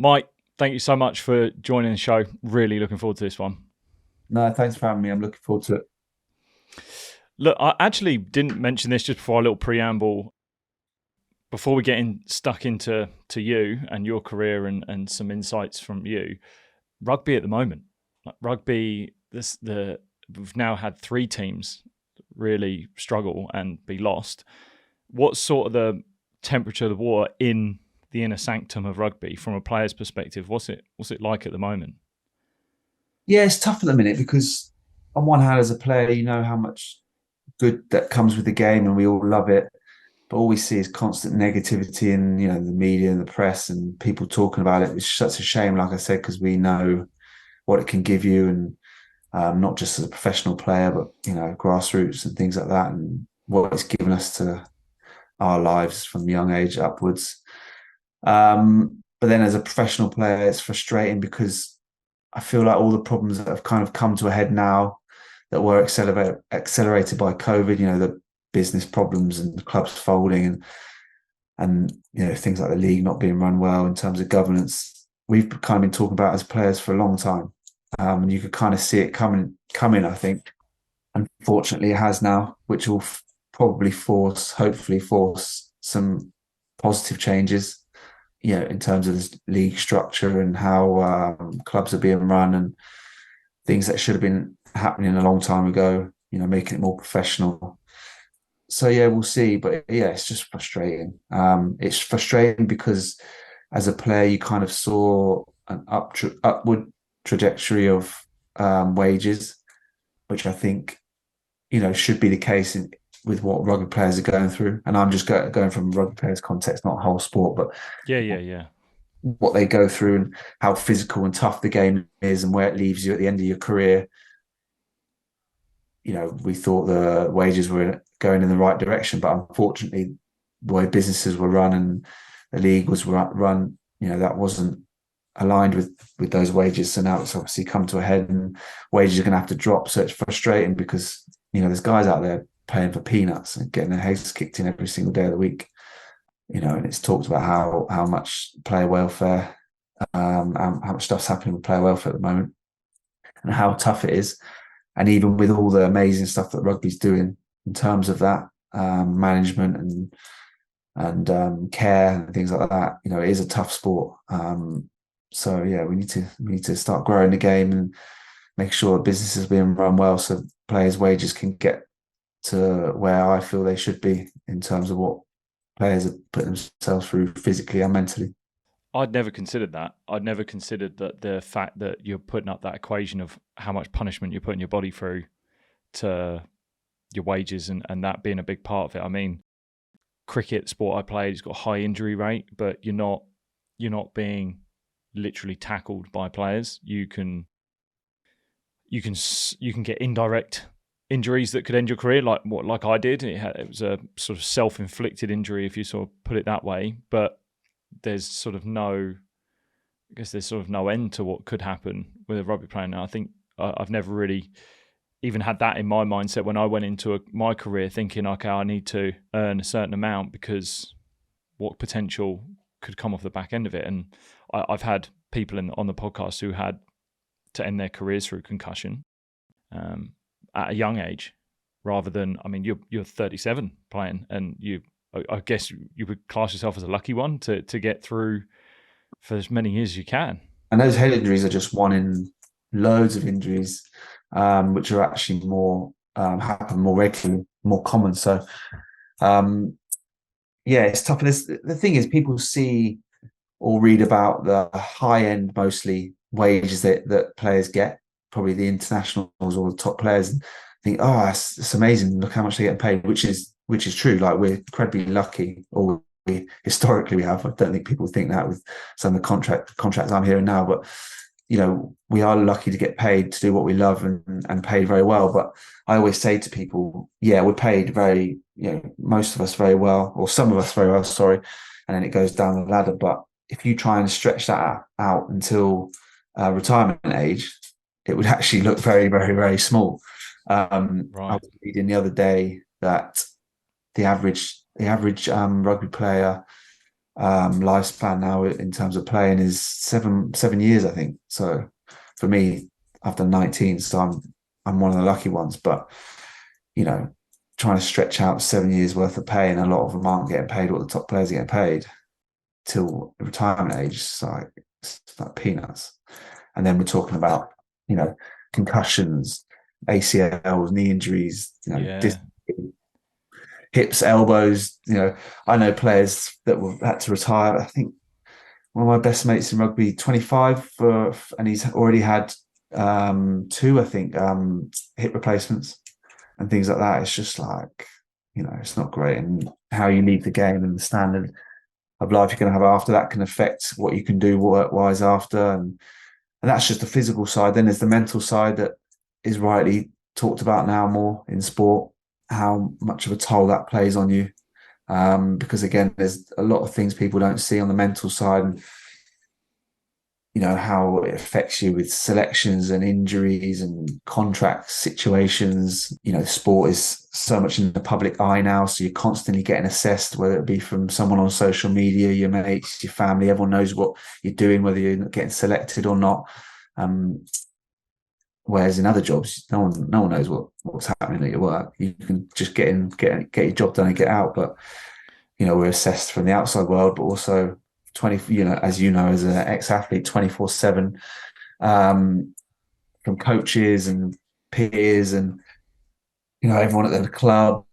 Mike, thank you so much for joining the show. Really looking forward to this one. No, thanks for having me. I'm looking forward to it. Look, I actually didn't mention this just before our little preamble. Before we get stuck into you and your career and some insights from you, rugby at the moment, like rugby, we've now had three teams really struggle and be lost. What's sort of the temperature of the water in the inner sanctum of rugby from a player's perspective? What's it like at the moment? Yeah, it's tough at the minute because on one hand, as a player, you know how much good that comes with the game and we all love it. But all we see is constant negativity in, the media and the press and people talking about it. It's such a shame, like I said, because we know what it can give you and not just as a professional player, but, grassroots and things like that and what it's given us to our lives from young age upwards. But then as a professional player, it's frustrating because I feel like all the problems that have kind of come to a head now that were accelerated by COVID, the business problems and the clubs folding and things like the league not being run well in terms of governance. We've kind of been talking about as players for a long time, and you could kind of see it coming. I think, unfortunately, it has now, which will probably hopefully force some positive changes in terms of this league structure and how clubs are being run and things that should have been happening a long time ago, making it more professional. So yeah, we'll see. But yeah, it's just frustrating. It's frustrating because as a player, you kind of saw an upward trajectory of wages, which I think, should be the case with what rugby players are going through. And I'm just going from rugby players' context, not whole sport, but Yeah, yeah, yeah. what they go through and how physical and tough the game is and where it leaves you at the end of your career. We thought the wages were going in the right direction, but unfortunately, the way businesses were run and the league was run, that wasn't aligned with those wages. So now it's obviously come to a head, and wages are going to have to drop. So it's frustrating because there's guys out there paying for peanuts and getting their heads kicked in every single day of the week. And it's talked about how much player welfare, how much stuff's happening with player welfare at the moment, and how tough it is. And even with all the amazing stuff that rugby's doing in terms of that management and care and things like that, it is a tough sport. So yeah, we need to start growing the game and make sure business is being run well, so players' wages can get to where I feel they should be in terms of what players are putting themselves through physically and mentally. I'd never considered that. I'd never considered that the fact that you're putting up that equation of how much punishment you're putting your body through to your wages and that being a big part of it. I mean, cricket sport I played has got a high injury rate, but you're not being literally tackled by players. You can get indirect injuries that could end your career, like I did. It was a sort of self-inflicted injury, if you sort of put it that way. But there's sort of no, I guess there's sort of no end to what could happen with a rugby player. Now, I think I've never really even had that in my mindset when I went into my career, thinking, okay, I need to earn a certain amount because what potential could come off the back end of it. And I've had people on the podcast who had to end their careers through concussion um, at a young age, rather than, I mean, you're 37 playing, and I guess you would class yourself as a lucky one to get through for as many years as you can. And those head injuries are just one in loads of injuries, which are actually more happen more regularly, more common. So um, yeah, it's tough. And the thing is, people see or read about the high end mostly wages that players get, probably the internationals or the top players, and think, oh, it's amazing. Look how much they're getting paid, which is true. Like, we're incredibly lucky, or historically we have. I don't think people think that with some of the contracts I'm hearing now, but we are lucky to get paid to do what we love and paid very well. But I always say to people, yeah, we're paid very, most of us very well, or some of us very well, sorry. And then it goes down the ladder. But if you try and stretch that out until retirement age, it would actually look very, very, very small. I Right. was reading the other day that the average rugby player lifespan now in terms of playing is 7 years, I think. So for me, I've done 19, so I'm one of the lucky ones. But you know, trying to stretch out 7 years worth of pay, and a lot of them aren't getting paid what the top players are getting paid till retirement age. It's like peanuts. And then we're talking about, you know, concussions, ACLs, knee injuries, Yeah. hips, elbows. I know players that had to retire. I think one of my best mates in rugby, 25, and he's already had two, I think, hip replacements and things like that. It's just like, it's not great. And how you leave the game and the standard of life you're going to have after that can affect what you can do work-wise after. And that's just the physical side. Then there's the mental side that is rightly talked about now more in sport, how much of a toll that plays on you. Because again, there's a lot of things people don't see on the mental side, and how it affects you with selections and injuries and contract situations. Sport is so much in the public eye now, so you're constantly getting assessed, whether it be from someone on social media, your mates, your family. Everyone knows what you're doing, whether you're getting selected or not. Whereas in other jobs, no one knows what's happening at your work. You can just get in, get your job done and get out. But we're assessed from the outside world, but also 20, as as an ex-athlete, 24/7, from coaches and peers and everyone at the club.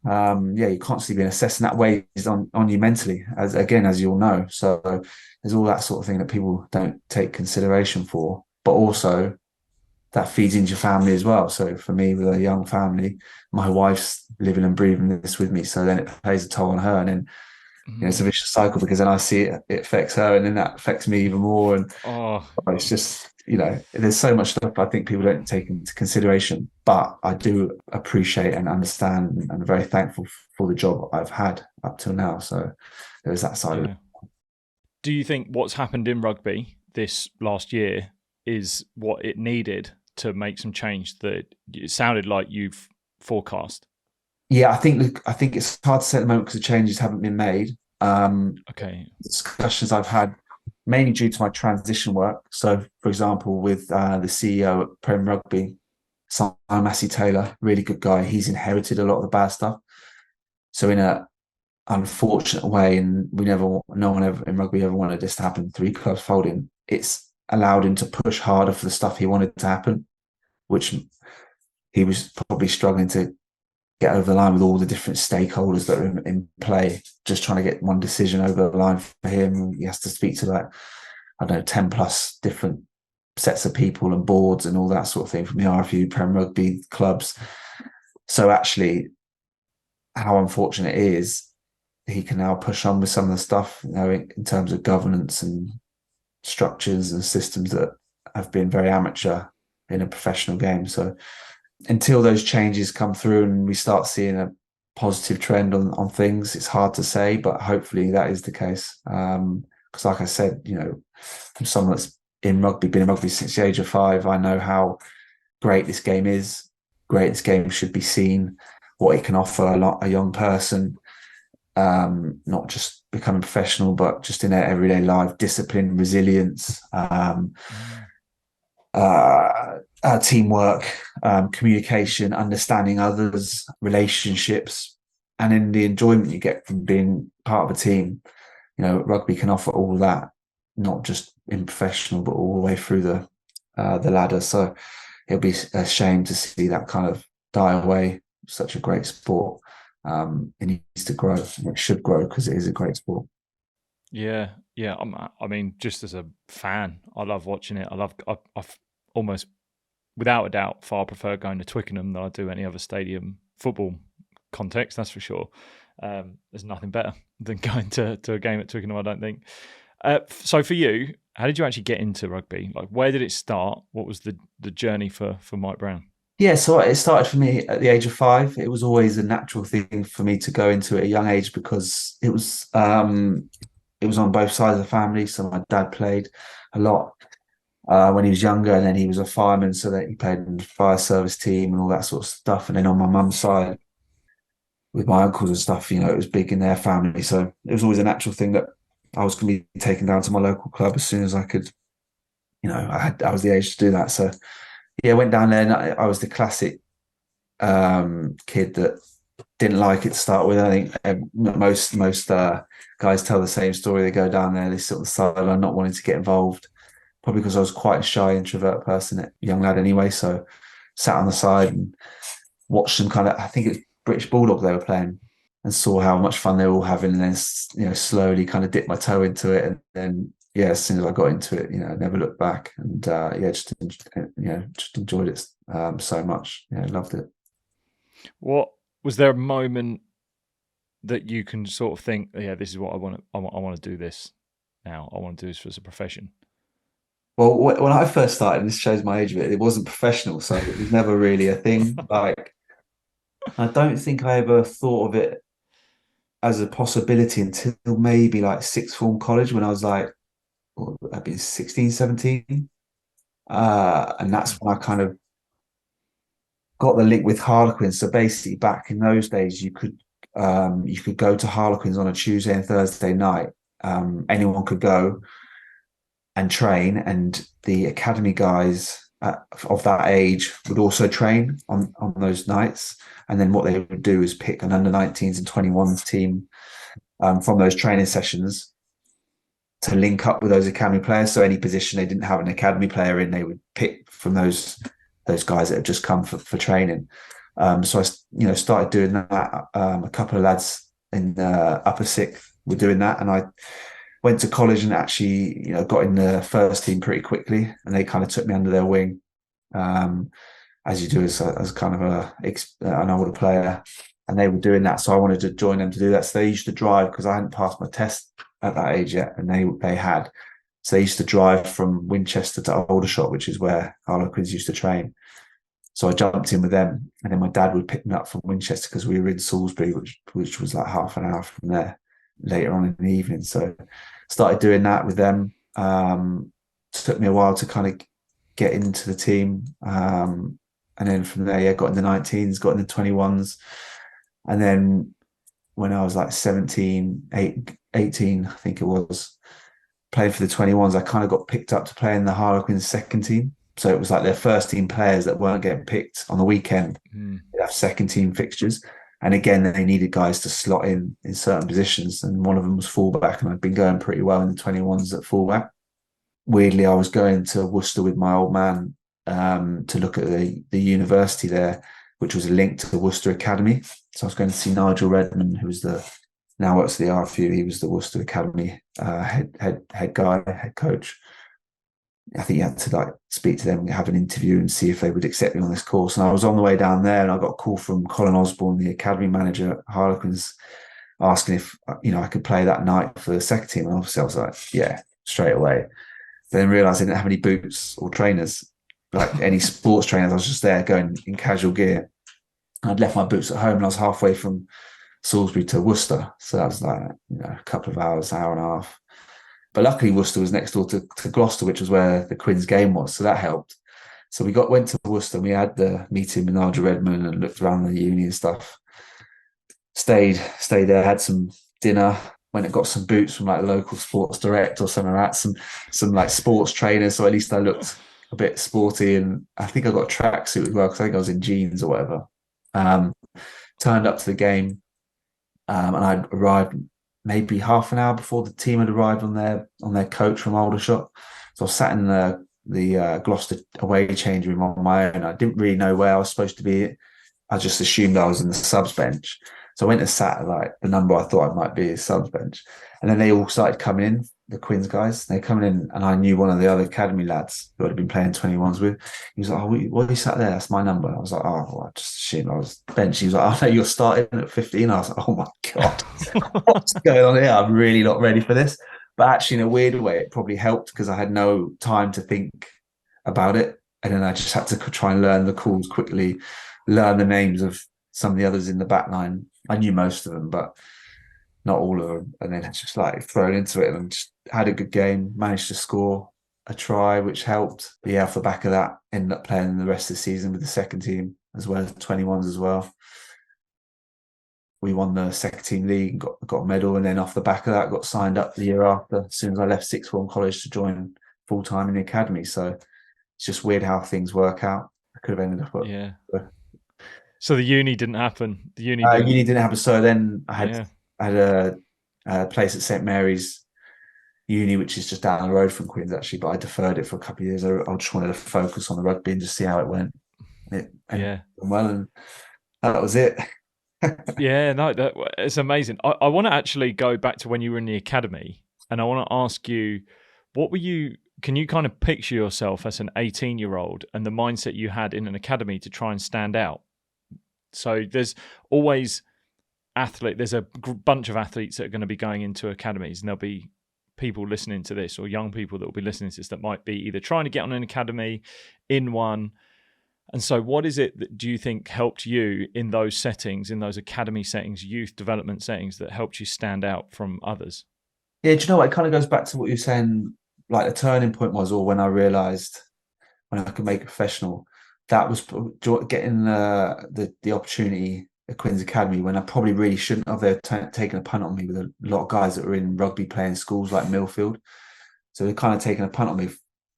You're constantly being assessed, and that weighs on you mentally, as you all know. So there's all that sort of thing that people don't take consideration for, but also that feeds into your family as well. So for me, with a young family, my wife's living and breathing this with me, so then it plays a toll on her, and then it's a vicious cycle, because then I see it affects her, and then that affects me even more. And it's just, there's so much stuff I think people don't take into consideration, but I do appreciate and understand, and I'm very thankful for the job I've had up till now. So there's that side of it. Do you think what's happened in rugby this last year is what it needed to make some change that it sounded like you've forecast? Yeah, I think it's hard to say at the moment because the changes haven't been made. Okay. Discussions I've had, mainly due to my transition work. So, for example, with the CEO at Prem Rugby, Simon Massey Taylor, really good guy. He's inherited a lot of the bad stuff. So, in a unfortunate way, and no one ever in rugby ever wanted this to happen, 3 clubs folding, it's allowed him to push harder for the stuff he wanted to happen, which he was probably struggling to get over the line with all the different stakeholders that are in play, just trying to get one decision over the line for him. He has to speak to 10 plus different sets of people and boards and all that sort of thing from the RFU, Prem Rugby, clubs. So actually, how unfortunate it is, he can now push on with some of the stuff, in terms of governance and structures and systems that have been very amateur in a professional game. So until those changes come through and we start seeing a positive trend on things, it's hard to say, but hopefully that is the case. Because like I said, from someone that's been in rugby since the age of 5, I know how great this game is, great this game should be seen, what it can offer a young person, not just becoming professional, but just in their everyday life, discipline, resilience, teamwork, communication, understanding others, relationships, and in the enjoyment you get from being part of a team. Rugby can offer all that, not just in professional, but all the way through the ladder. So it'll be a shame to see that kind of die away. Such a great sport. It needs to grow, and it should grow because it is a great sport. Yeah. I mean, just as a fan, I love watching it. I've almost, without a doubt, far prefer going to Twickenham than I do any other stadium football context. That's for sure. There's nothing better than going to a game at Twickenham, I don't think. So for you, how did you actually get into rugby? Like, where did it start? What was the journey for Mike Brown? Yeah, so it started for me at the age of 5. It was always a natural thing for me to go into at a young age because it was on both sides of the family. So my dad played a lot when he was younger, and then he was a fireman, so that he played in the fire service team and all that sort of stuff. And then on my mum's side, with my uncles and stuff, it was big in their family. So it was always a natural thing that I was going to be taken down to my local club as soon as I could. I was the age to do that. So yeah, I went down there, and I was the classic kid that didn't like it to start with. I think most guys tell the same story. They go down there, they sit on the sideline, not wanting to get involved. Probably because I was quite a shy introvert person, young lad anyway. So sat on the side and watched them kind of. I think it's British Bulldog they were playing, and saw how much fun they were all having, and then slowly kind of dipped my toe into it, and then yeah, as soon as I got into it, I never looked back, and yeah, just enjoyed it so much. Yeah, loved it. What was there a moment that you can sort of think, yeah, this is what I want to, I want to do this now. I want to do this as a profession. Well, when I first started, this shows my age a bit. It wasn't professional, so it was never really a thing. Like, I don't think I ever thought of it as a possibility until maybe like sixth form college when I was like, I'd been 16, 17. And that's when I kind of got the link with Harlequins. So basically, back in those days, you could go to Harlequins on a Tuesday and Thursday night. Anyone could go and train, and the academy guys of that age would also train on those nights. And then what they would do is pick an under 19s and 21s team from those training sessions to link up with those academy players. So any position they didn't have an academy player in, they would pick from those guys that have just come for training. So I started doing that. A couple of lads in the upper sixth were doing that, and I went to college and actually got in the first team pretty quickly, and they kind of took me under their wing, as you do as kind of an older player, and they were doing that. So I wanted to join them to do that. So they used to drive because I hadn't passed my test at that age yet, and they had. So they used to drive from Winchester to Aldershot, which is where Harlequins used to train. So I jumped in with them, and then my dad would pick me up from Winchester because we were in Salisbury, which was like half an hour from there later on in the evening. So started doing that with them. Took me a while to kind of get into the team. And then from there, yeah, got in the 19s, got in the 21s. And then when I was like 17, 18, I think it was, playing for the 21s, I kind of got picked up to play in the Harlequins second team. So it was like their first team players that weren't getting picked on the weekend. They'd have second team fixtures. And again, they needed guys to slot in certain positions. And one of them was fullback. And I'd been going pretty well in the 21s at fullback. Weirdly, I was going to Worcester with my old man to look at the university there, which was linked to the Worcester Academy. So I was going to see Nigel Redmond, who was now works at the RFU. He was the Worcester Academy head coach. I think you had to like speak to them, have an interview, and see if they would accept me on this course. And I was on the way down there, and I got a call from Colin Osborne, the academy manager at Harlequins, asking if I could play that night for the second team. And obviously, I was like, yeah, straight away. But then realised I didn't have any boots or trainers, like any sports trainers. I was just there going in casual gear. I'd left my boots at home, and I was halfway from Salisbury to Worcester, so that was like a couple of hours, hour and a half. But luckily, Worcester was next door to Gloucester, which was where the Quins game was, so that helped. So we went to Worcester, and we had the meeting with Nigel Redmond and looked around the uni and stuff. Stayed there, had some dinner, went and got some boots from like a local Sports Direct or something like that, some like sports trainers, so at least I looked a bit sporty. And I think I got a tracksuit as well because I think I was in jeans or whatever. Turned up to the game, and I arrived maybe half an hour before the team had arrived on their coach from Aldershot. So I was sat in the Gloucester away change room on my own. I didn't really know where I was supposed to be. I just assumed I was in the subs bench. So I went and sat at like the number I thought I might be is subs bench. And then they all started coming in, the Quins guys. They're coming in, and I knew one of the other academy lads who I'd been playing 21s with. He was like, "Oh, why are you sat there? That's my number." I was like, "Oh, well, I just assumed I was bench." He was like, "Oh, no, you're starting at 15." I was like, "Oh my God, what's going on here? I'm really not ready for this." But actually, in a weird way, it probably helped because I had no time to think about it. And then I just had to try and learn the calls quickly, learn the names of some of the others in the back line. I knew most of them, but not all of them. And then just like thrown into it and just had a good game, managed to score a try, which helped. But yeah, off the back of that, ended up playing the rest of the season with the second team as well as 21s as well. we won the second team league and got a medal, and then off the back of that got signed up the year after, as soon as I left sixth form college to join full time in the academy. So it's just weird how things work out. I could have ended up Yeah. at So the uni didn't happen. The uni didn't. uni didn't happen. So then Yeah. I had a place at St Mary's Uni, which is just down the road from Queen's actually, but I deferred it for a couple of years. I just wanted to focus on the rugby and just see how it went. And Yeah. well, and that was it. Yeah, no, it's amazing. I want to actually go back to when you were in the academy, and I want to ask you, can you kind of picture yourself as an 18-year-old and the mindset you had in an academy to try and stand out? So there's always there's a bunch of athletes that are going to be going into academies, and there'll be people listening to this, or young people that will be listening to this, that might be either trying to get on an academy, in one. And so what is it that do you think helped you in those settings, in those academy settings, youth development settings, that helped you stand out from others? Yeah, do you know what? It kind of goes back to what you're saying. Like the turning point was, or when I realised when I could make it professional, that was getting the opportunity at Queen's Academy when I probably really shouldn't have. They're taken a punt on me with a lot of guys that were in rugby playing schools like Millfield. So they're kind of taking a punt on me.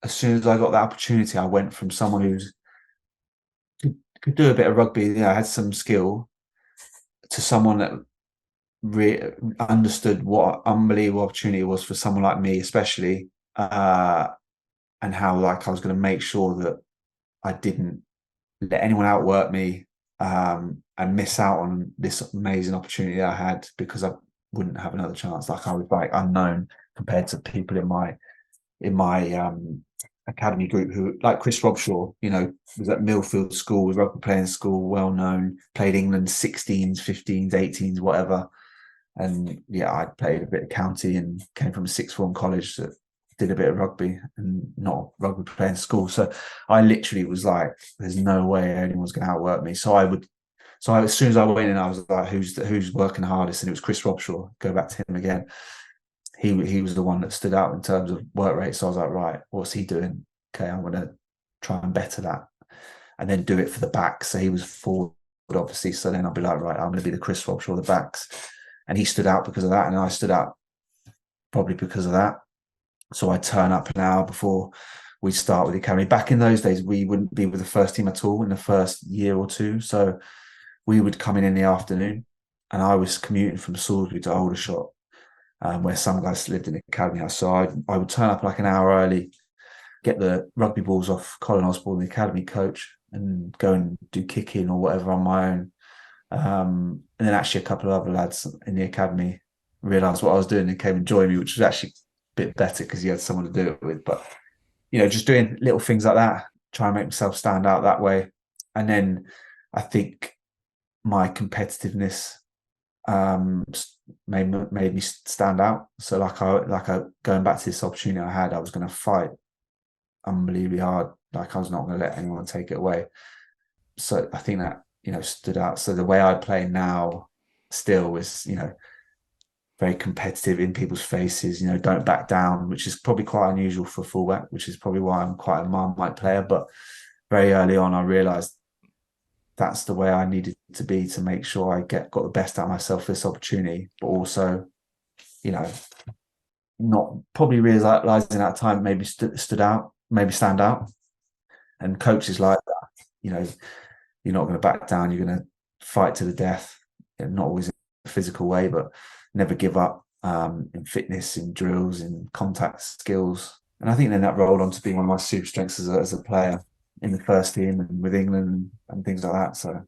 As soon as I got that opportunity, I went from someone who could do a bit of rugby, had some skill, to someone that understood what an unbelievable opportunity it was for someone like me, especially, and how like I was going to make sure that I didn't let anyone outwork me, and miss out on this amazing opportunity that I had, because I wouldn't have another chance. Like I was like unknown compared to people in my academy group who, like Chris Robshaw, was at Millfield School, was rugby playing school, well known, played England 16s, 15s, 18s, whatever. And yeah, I played a bit of county and came from a sixth form college that did a bit of rugby and not rugby playing school. So I literally was like, there's no way anyone's going to outwork me. So as soon as I went in, I was like, who's working hardest? And it was Chris Robshaw. Go back to him again. He was the one that stood out in terms of work rate. So I was like, right, what's he doing? Okay, I'm going to try and better that, and then do it for the backs. So he was forward, obviously. So then I'll be like, right, I'm going to be the Chris Robshaw of the backs. And he stood out because of that, and I stood out probably because of that. So I turn up an hour before we start with the academy. Back in those days, we wouldn't be with the first team at all in the first year or two. So we would come in the afternoon, and I was commuting from Salisbury to Aldershot, where some guys lived in the academy house. So I would turn up like an hour early, get the rugby balls off Colin Osborne, the academy coach, and go and do kicking or whatever on my own. And then actually a couple of other lads in the academy realised what I was doing and came and joined me, which was actually a bit better because you had someone to do it with. But, just doing little things like that, try and make myself stand out that way. And then I think my competitiveness made me stand out. So like I going back to this opportunity I had, I was going to fight unbelievably hard. Like I was not going to let anyone take it away. So I think that stood out. So the way I play now still is very competitive, in people's faces. Don't back down, which is probably quite unusual for fullback, which is probably why I'm quite a Marmite player. But very early on, I realised that's the way I needed to be to make sure I got the best out of myself for this opportunity, but also, not probably realising at the time maybe stood out, maybe stand out. And coaches like that, you're not going to back down. You're going to fight to the death. Not always in a physical way, but never give up, in fitness, in drills, in contact skills. And I think then that rolled on to being one of my super strengths as a player in the first team and with England and things like that. So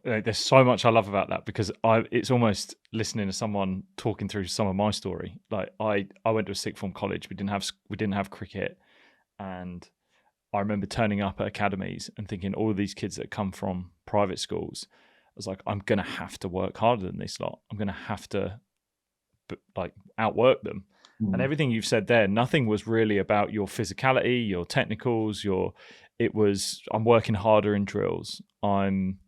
there's so much I love about that, because it's almost listening to someone talking through some of my story. Like I went to a sixth form college. We didn't have cricket, and I remember turning up at academies and thinking, all of these kids that come from private schools, I was like, I'm going to have to work harder than this lot. I'm going to have to outwork them. And everything you've said there, nothing was really about your physicality, your technicals, I'm working harder in drills. I'm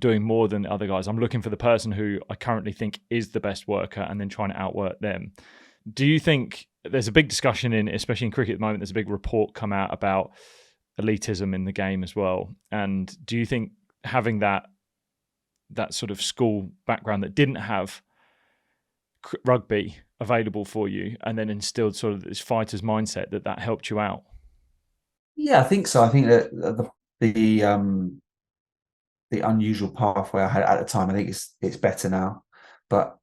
doing more than other guys. I'm looking for the person who I currently think is the best worker and then trying to outwork them. Do you think there's a big discussion especially in cricket at the moment, there's a big report come out about elitism in the game as well. And do you think having that that sort of school background that didn't have rugby available for you, and then instilled sort of this fighter's mindset that helped you out? Yeah, I think so. I think that the unusual pathway I had at the time, I think it's better now. But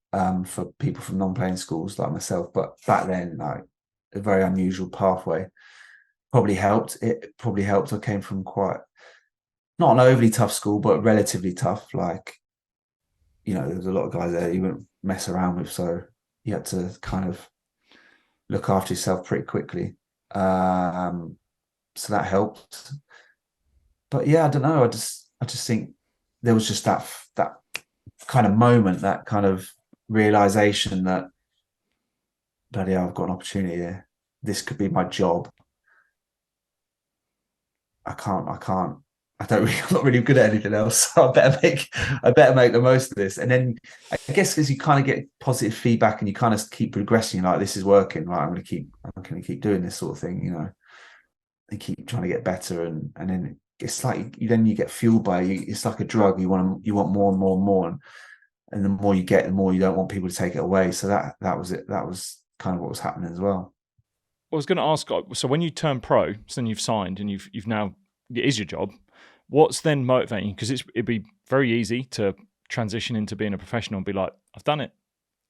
for people from non-playing schools like myself, but back then, like a very unusual pathway probably helped. It probably helped. I came from quite not an overly tough school, but relatively tough. Like, there was a lot of guys there you wouldn't mess around with, so you had to kind of look after yourself pretty quickly. So that helped. But yeah, I don't know. I just think there was just that kind of moment, that kind of realization that, bloody hell, I've got an opportunity here. This could be my job. I don't really, I'm not really good at anything else. So I better make the most of this. And then I guess because you kind of get positive feedback and you kind of keep progressing, like this is working, right? I'm going to keep doing this sort of thing, and keep trying to get better. And then it's like you get fueled by it. It's like a drug. You want more and more and more. And the more you get, the more you don't want people to take it away. So that was it. That was kind of what was happening as well. I was going to ask, so when you turn pro, so then you've signed and you've now, it is your job. What's then motivating you? Because it'd be very easy to transition into being a professional and be like, I've done it.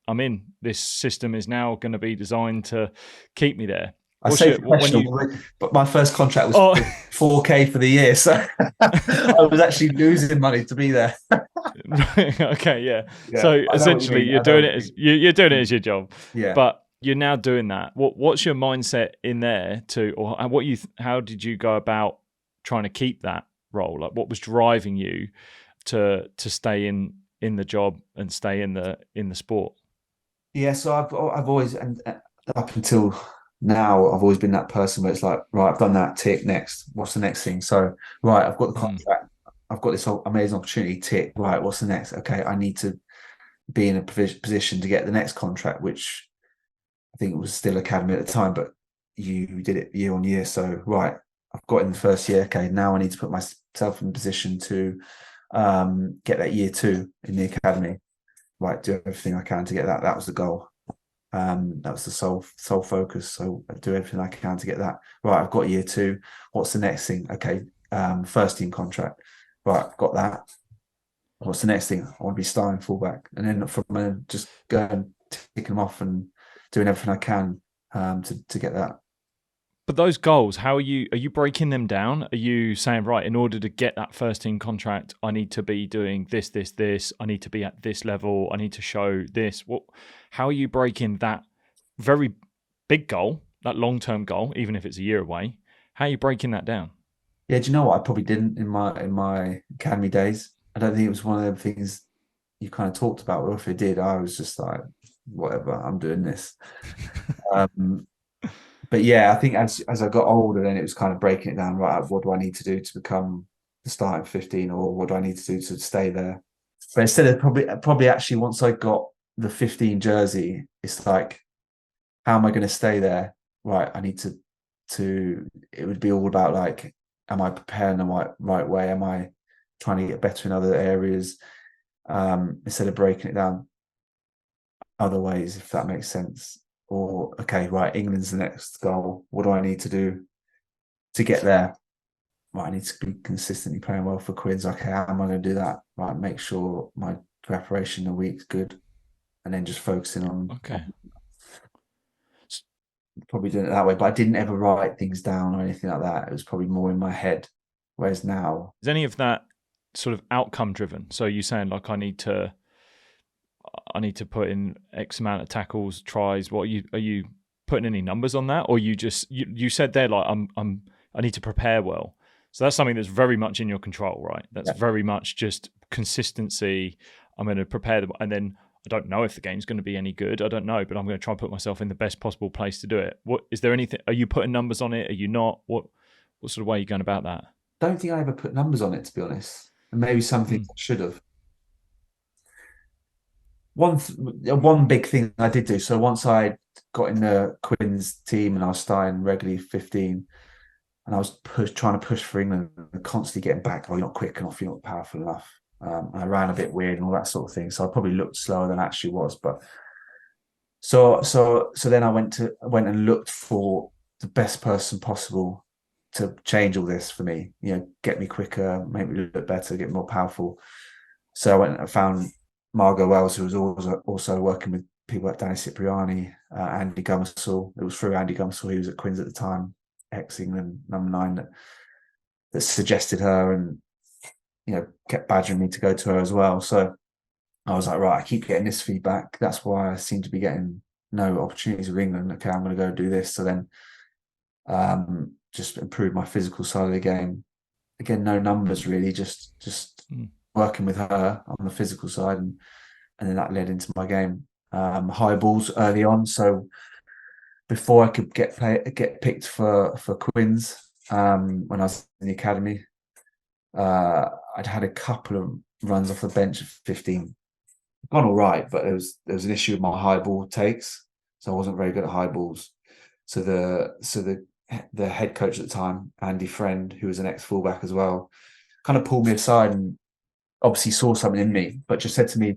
I'm in. This system is now going to be designed to keep me there. I say professional, but my first contract was 4K for the year, so I was actually losing money to be there. Okay, yeah. So essentially, you're doing it as your job. Yeah. But you're now doing that. What's your mindset in there how did you go about trying to keep that role? Like, what was driving you to stay in the job and stay in the sport? Yeah. So I've always, and up until now, I've always been that person where it's like, right, I've done that, tick, next. What's the next thing? So, right, I've got the contract. I've got this amazing opportunity, tick. Right, what's the next? Okay, I need to be in a position to get the next contract, which I think it was still academy at the time, but you did it year on year. So, right, I've got in the first year. Okay, now I need to put myself in a position to get that year 2 in the academy. Right, do everything I can to get that. That was the goal. That was the sole focus. So I do everything I can to get that. Right, I've got year 2. What's the next thing? Okay, first team contract. Right, I've got that. What's the next thing? I want to be starting fullback, and then from just going ticking them off and doing everything I can to get that. But those goals, how are you breaking them down? Are you saying, right, in order to get that first team contract, I need to be doing this, I need to be at this level, I need to show this? How are you breaking that very big goal, that long-term goal, even if it's a year away? How are you breaking that down? Yeah, do you know what? I probably didn't in my academy days. I don't think it was one of them things you kind of talked about. Or if it did, I was just like, whatever, I'm doing this. But yeah, I think as I got older, then it was kind of breaking it down. Right, what do I need to do to become the starting 15, or what do I need to do to stay there? But instead of probably actually once I got the 15 jersey, it's like, how am I going to stay there? Right, I need to. It would be all about like, am I preparing the right way? Am I trying to get better in other areas? Instead of breaking it down other ways, if that makes sense. Or, okay, right, England's the next goal. What do I need to do to get there? Right, I need to be consistently playing well for Quids. Okay, how am I going to do that? Right, make sure my preparation the week's good, and then just focusing on probably doing it that way. But I didn't ever write things down or anything like that. It was probably more in my head. Whereas now, is any of that sort of outcome driven? So you saying like, I need to put in X amount of tackles, tries. What are you putting any numbers on that, or you said there like I need to prepare well. So that's something that's very much in your control, right? That's very much just consistency. I'm going to prepare them, and then I don't know if the game's going to be any good. I don't know, but I'm going to try and put myself in the best possible place to do it. What is there anything? Are you putting numbers on it? Are you not? What sort of way are you going about that? Don't think I ever put numbers on it, to be honest. And maybe something I should have. One big thing I did do. So once I got in the Quins team and I was starting regularly 15, and I was trying to push for England and constantly getting back. Oh, you're not quick enough. You're not powerful enough. I ran a bit weird and all that sort of thing. So I probably looked slower than I actually was. But so then I went and looked for the best person possible to change all this for me. Get me quicker, make me look better, get more powerful. So I went and found Margot Wells, who was also working with people like Danny Cipriani, Andy Gummersall. It was through Andy Gummersall, who was at Quins at the time, ex-England number 9, that suggested her and kept badgering me to go to her as well. So I was like, right, I keep getting this feedback. That's why I seem to be getting no opportunities with England. Okay, I'm going to go do this. So then just improve my physical side of the game. Again, no numbers really, just working with her on the physical side, and then that led into my game. High balls early on, so before I could get picked for Quins, when I was in the academy, I'd had a couple of runs off the bench at 15. Gone all right, but there was an issue with my high ball takes, so I wasn't very good at high balls. So the head coach at the time, Andy Friend, who was an ex fullback as well, kind of pulled me aside and obviously saw something in me, but just said to me,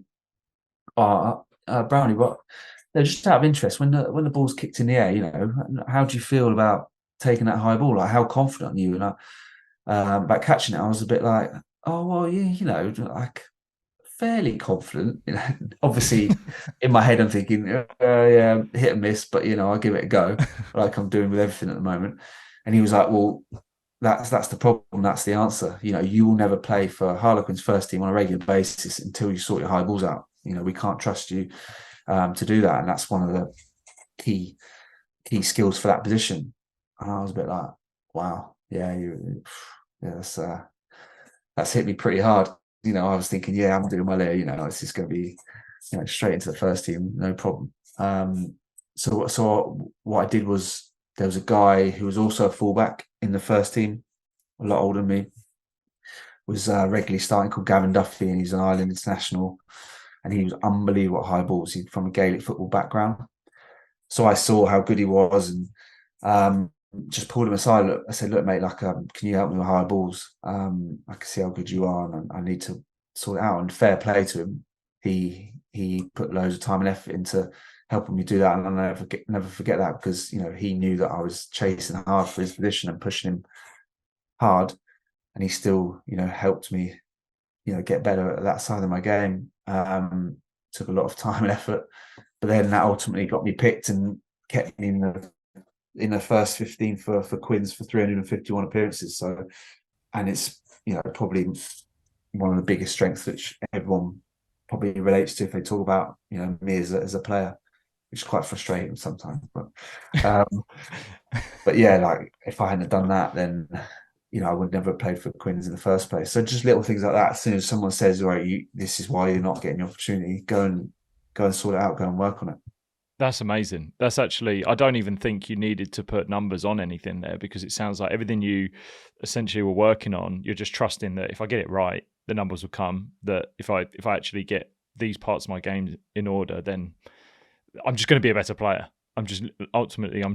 Brownie, what? They're just out of interest, when the ball's kicked in the air, how do you feel about taking that high ball? Like, how confident are you? And about catching it, I was a bit like, oh well, yeah, like fairly confident. Obviously, in my head, I'm thinking, yeah, hit and miss, but I'll give it a go, like I'm doing with everything at the moment. And he was like, well, that's the problem. That's the answer. You will never play for Harlequins first team on a regular basis until you sort your high balls out. We can't trust you to do that, and that's one of the key skills for that position. And I was a bit like, wow, yeah, that's hit me pretty hard. I was thinking, yeah, I'm doing well here. It's just going to be, straight into the first team, no problem. So what I did was, there was a guy who was also a fullback in the first team, a lot older than me, was regularly starting, called Gavin Duffy, and he's an Ireland international, and he was unbelievable at high balls. He's from a Gaelic football background. So I saw how good he was, and just pulled him aside. I said, look, mate, like, can you help me with high balls? I can see how good you are, and I need to sort it out. And fair play to him. He put loads of time and effort into helping me do that, and I'll never forget that, because he knew that I was chasing hard for his position and pushing him hard, and he still helped me get better at that side of my game. Took a lot of time and effort, but then that ultimately got me picked and kept me in the first 15 for Quins for 351 appearances. So, and it's probably one of the biggest strengths which everyone probably relates to if they talk about me as a player, which is quite frustrating sometimes. But yeah, like, if I hadn't done that, then I would never have played for Quins in the first place. So just little things like that. As soon as someone says, right, this is why you're not getting the opportunity, go and sort it out, go and work on it. That's amazing. That's actually, I don't even think you needed to put numbers on anything there, because it sounds like everything you essentially were working on, you're just trusting that if I get it right, the numbers will come. That if I actually get these parts of my game in order, then I'm just going to be a better player. I'm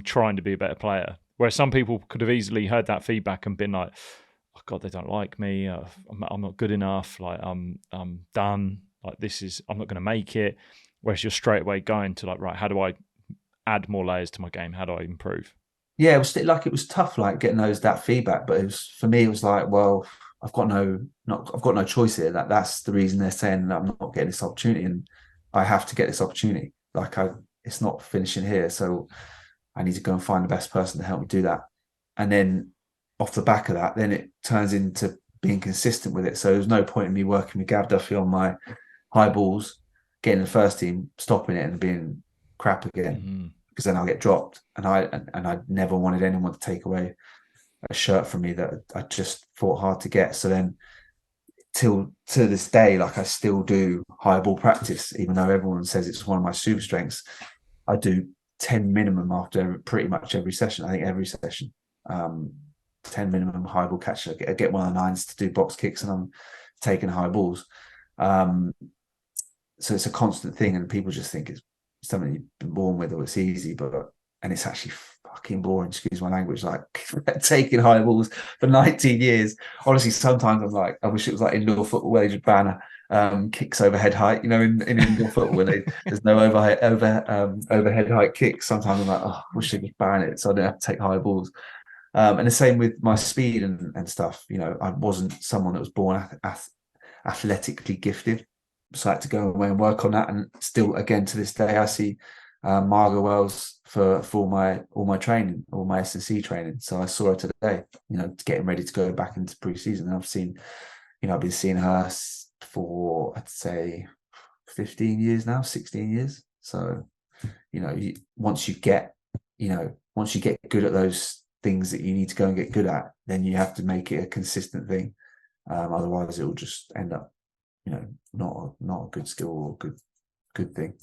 trying to be a better player. Whereas some people could have easily heard that feedback and been like, oh God, they don't like me. I'm not good enough. Like, I'm done. Like, I'm not going to make it. Whereas you're straight away going to like, right, how do I add more layers to my game? How do I improve? Yeah, it was tough, like, getting that feedback. But for me, it was like, well, I've got no choice here. That's the reason they're saying that I'm not getting this opportunity, and I have to get this opportunity. Like, it's not finishing here, so I need to go and find the best person to help me do that. And then off the back of that, then it turns into being consistent with it. So there's no point in me working with Gav Duffy on my high balls, getting the first team, stopping it and being crap again, because then I'll get dropped. And I never wanted anyone to take away a shirt from me that I just fought hard to get. So then, to this day, like, I still do high ball practice, even though everyone says it's one of my super strengths. I do 10 minimum after pretty much every session. I think every session, 10 minimum high ball catch. I get one of the 9s to do box kicks, and I'm taking high balls. So it's a constant thing, and people just think it's something you've been born with, or it's easy, but and it's actually fucking boring, excuse my language, like taking high balls for 19 years. Honestly, sometimes I'm like, I wish it was like indoor football where they just ban kicks overhead height, in indoor football when there's no overhead height kicks. Sometimes I'm like, oh, I wish they just ban it so I don't have to take high balls. And the same with my speed and stuff. I wasn't someone that was born athletically gifted, so I had to go away and work on that. And still, again, to this day, I see Margot Wells for all my training, all my S&C training. So I saw her today, getting ready to go back into pre-season. And I've been seeing her for, I'd say, 15 years now, 16 years. So, once you get good at those things that you need to go and get good at, then you have to make it a consistent thing. Otherwise, it will just end up, not a good skill or good thing.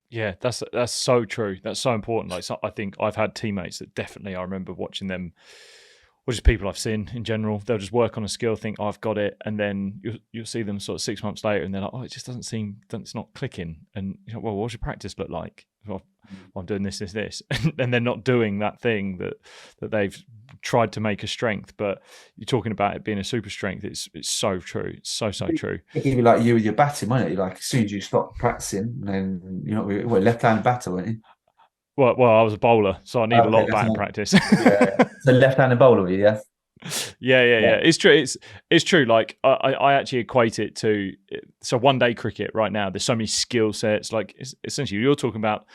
Yeah, that's so true. That's so important. Like, I think I've had teammates that definitely, I remember watching them, or just people I've seen in general. They'll just work on a skill, think, oh, I've got it, and then you'll see them sort of 6 months later, and they're like, oh, it just doesn't seem, it's not clicking. And well, what does your practice look like? Well, I'm doing this, and they're not doing that thing that they've tried to make a strength. But you're talking about it being a super strength. It's so true. It's so true. It'd be like you with your batting, wouldn't it? Like as soon as you stop practicing, then you're not left-handed batter, weren't you? Well, I was a bowler, so I need a lot of batting practice. Yeah. So left-handed bowler, were you? Yeah. Yeah. It's true. It's true. Like I actually equate it to, so one day cricket right now. There's so many skill sets. Like essentially, you're talking about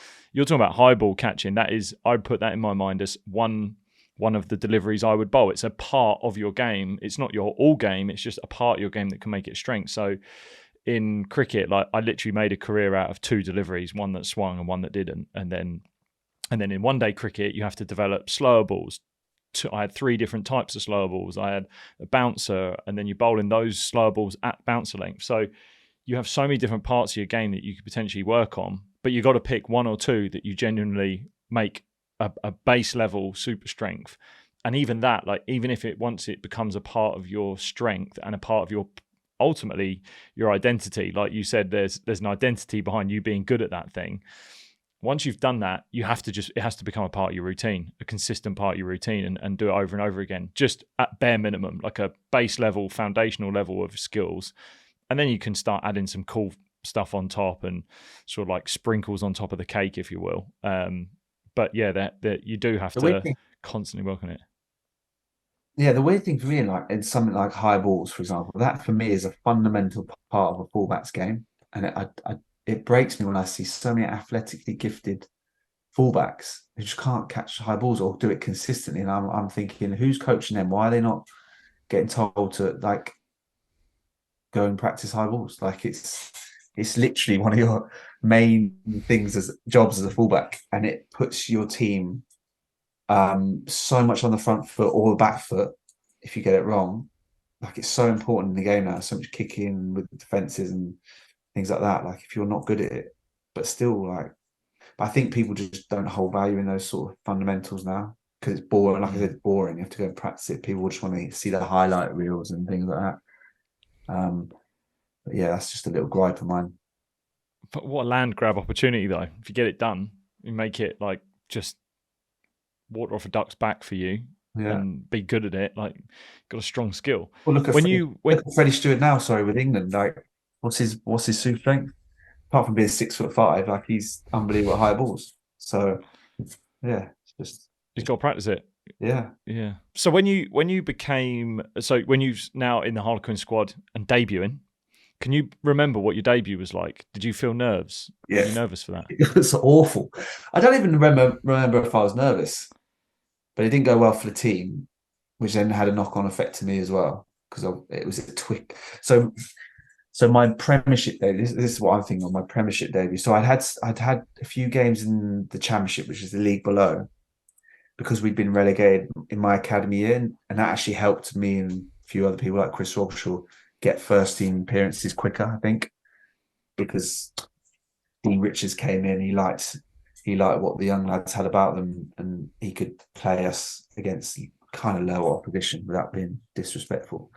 high ball catching. That is, I'd put that in my mind as one of the deliveries I would bowl. It's a part of your game. It's not your all game. It's just a part of your game that can make it strength. So in cricket, like I literally made a career out of 2 deliveries, one that swung and one that didn't. And then in one day cricket, you have to develop slower balls. I had 3 different types of slower balls. I had a bouncer, and then you bowl in those slower balls at bouncer length. So you have so many different parts of your game that you could potentially work on, but you've got to pick 1 or 2 that you genuinely make a base level super strength. And even that, like, even if once it becomes a part of your strength and a part of your, ultimately your identity, like you said, there's an identity behind you being good at that thing. Once you've done that, it has to become a part of your routine, a consistent part of your routine, and do it over and over again, just at bare minimum, like a base level, foundational level of skills. And then you can start adding some cool stuff on top and sort of like sprinkles on top of the cake, if you will. But yeah, that you do have to constantly work on it. Yeah, the weird thing for me, like in something like high balls, for example, that for me is a fundamental part of a fullback's game. And it breaks me when I see so many athletically gifted fullbacks who just can't catch high balls or do it consistently. And I'm thinking, who's coaching them? Why are they not getting told to like go and practice high balls? Like it's literally one of your main things as jobs as a fullback, and it puts your team so much on the front foot or the back foot if you get it wrong. Like it's so important in the game now, so much kicking with the defenses and things like that. Like if you're not good at it, but still like, but I think people just don't hold value in those sort of fundamentals now because it's boring. Like I said, it's boring. You have to go and practice it. People just want to see the highlight reels and things like that. But yeah, that's just a little gripe of mine. But what a land grab opportunity, though. If you get it done, you make it like just water off a duck's back for you. Yeah. And be good at it. Like, got a strong skill. Well, look at Freddie Stewart now. Sorry, with England, like, what's his super strength? Apart from being 6'5", like he's unbelievable high balls. So, yeah, it's just he's got to practice it. Yeah. So when you now in the Harlequins squad and debuting, can you remember what your debut was like? Did you feel nerves? Yeah. Were you nervous for that? It was awful. I don't even remember if I was nervous. But it didn't go well for the team, which then had a knock-on effect to me as well because it was a twig. So my Premiership debut. This is what I'm thinking on my Premiership debut. So I'd had a few games in the Championship, which is the league below, because we'd been relegated in my academy year, and that actually helped me and a few other people like Chris Robshaw get first team appearances quicker. I think because Dean Richards came in, he liked what the young lads had about them, and he could play us against kind of lower opposition without being disrespectful.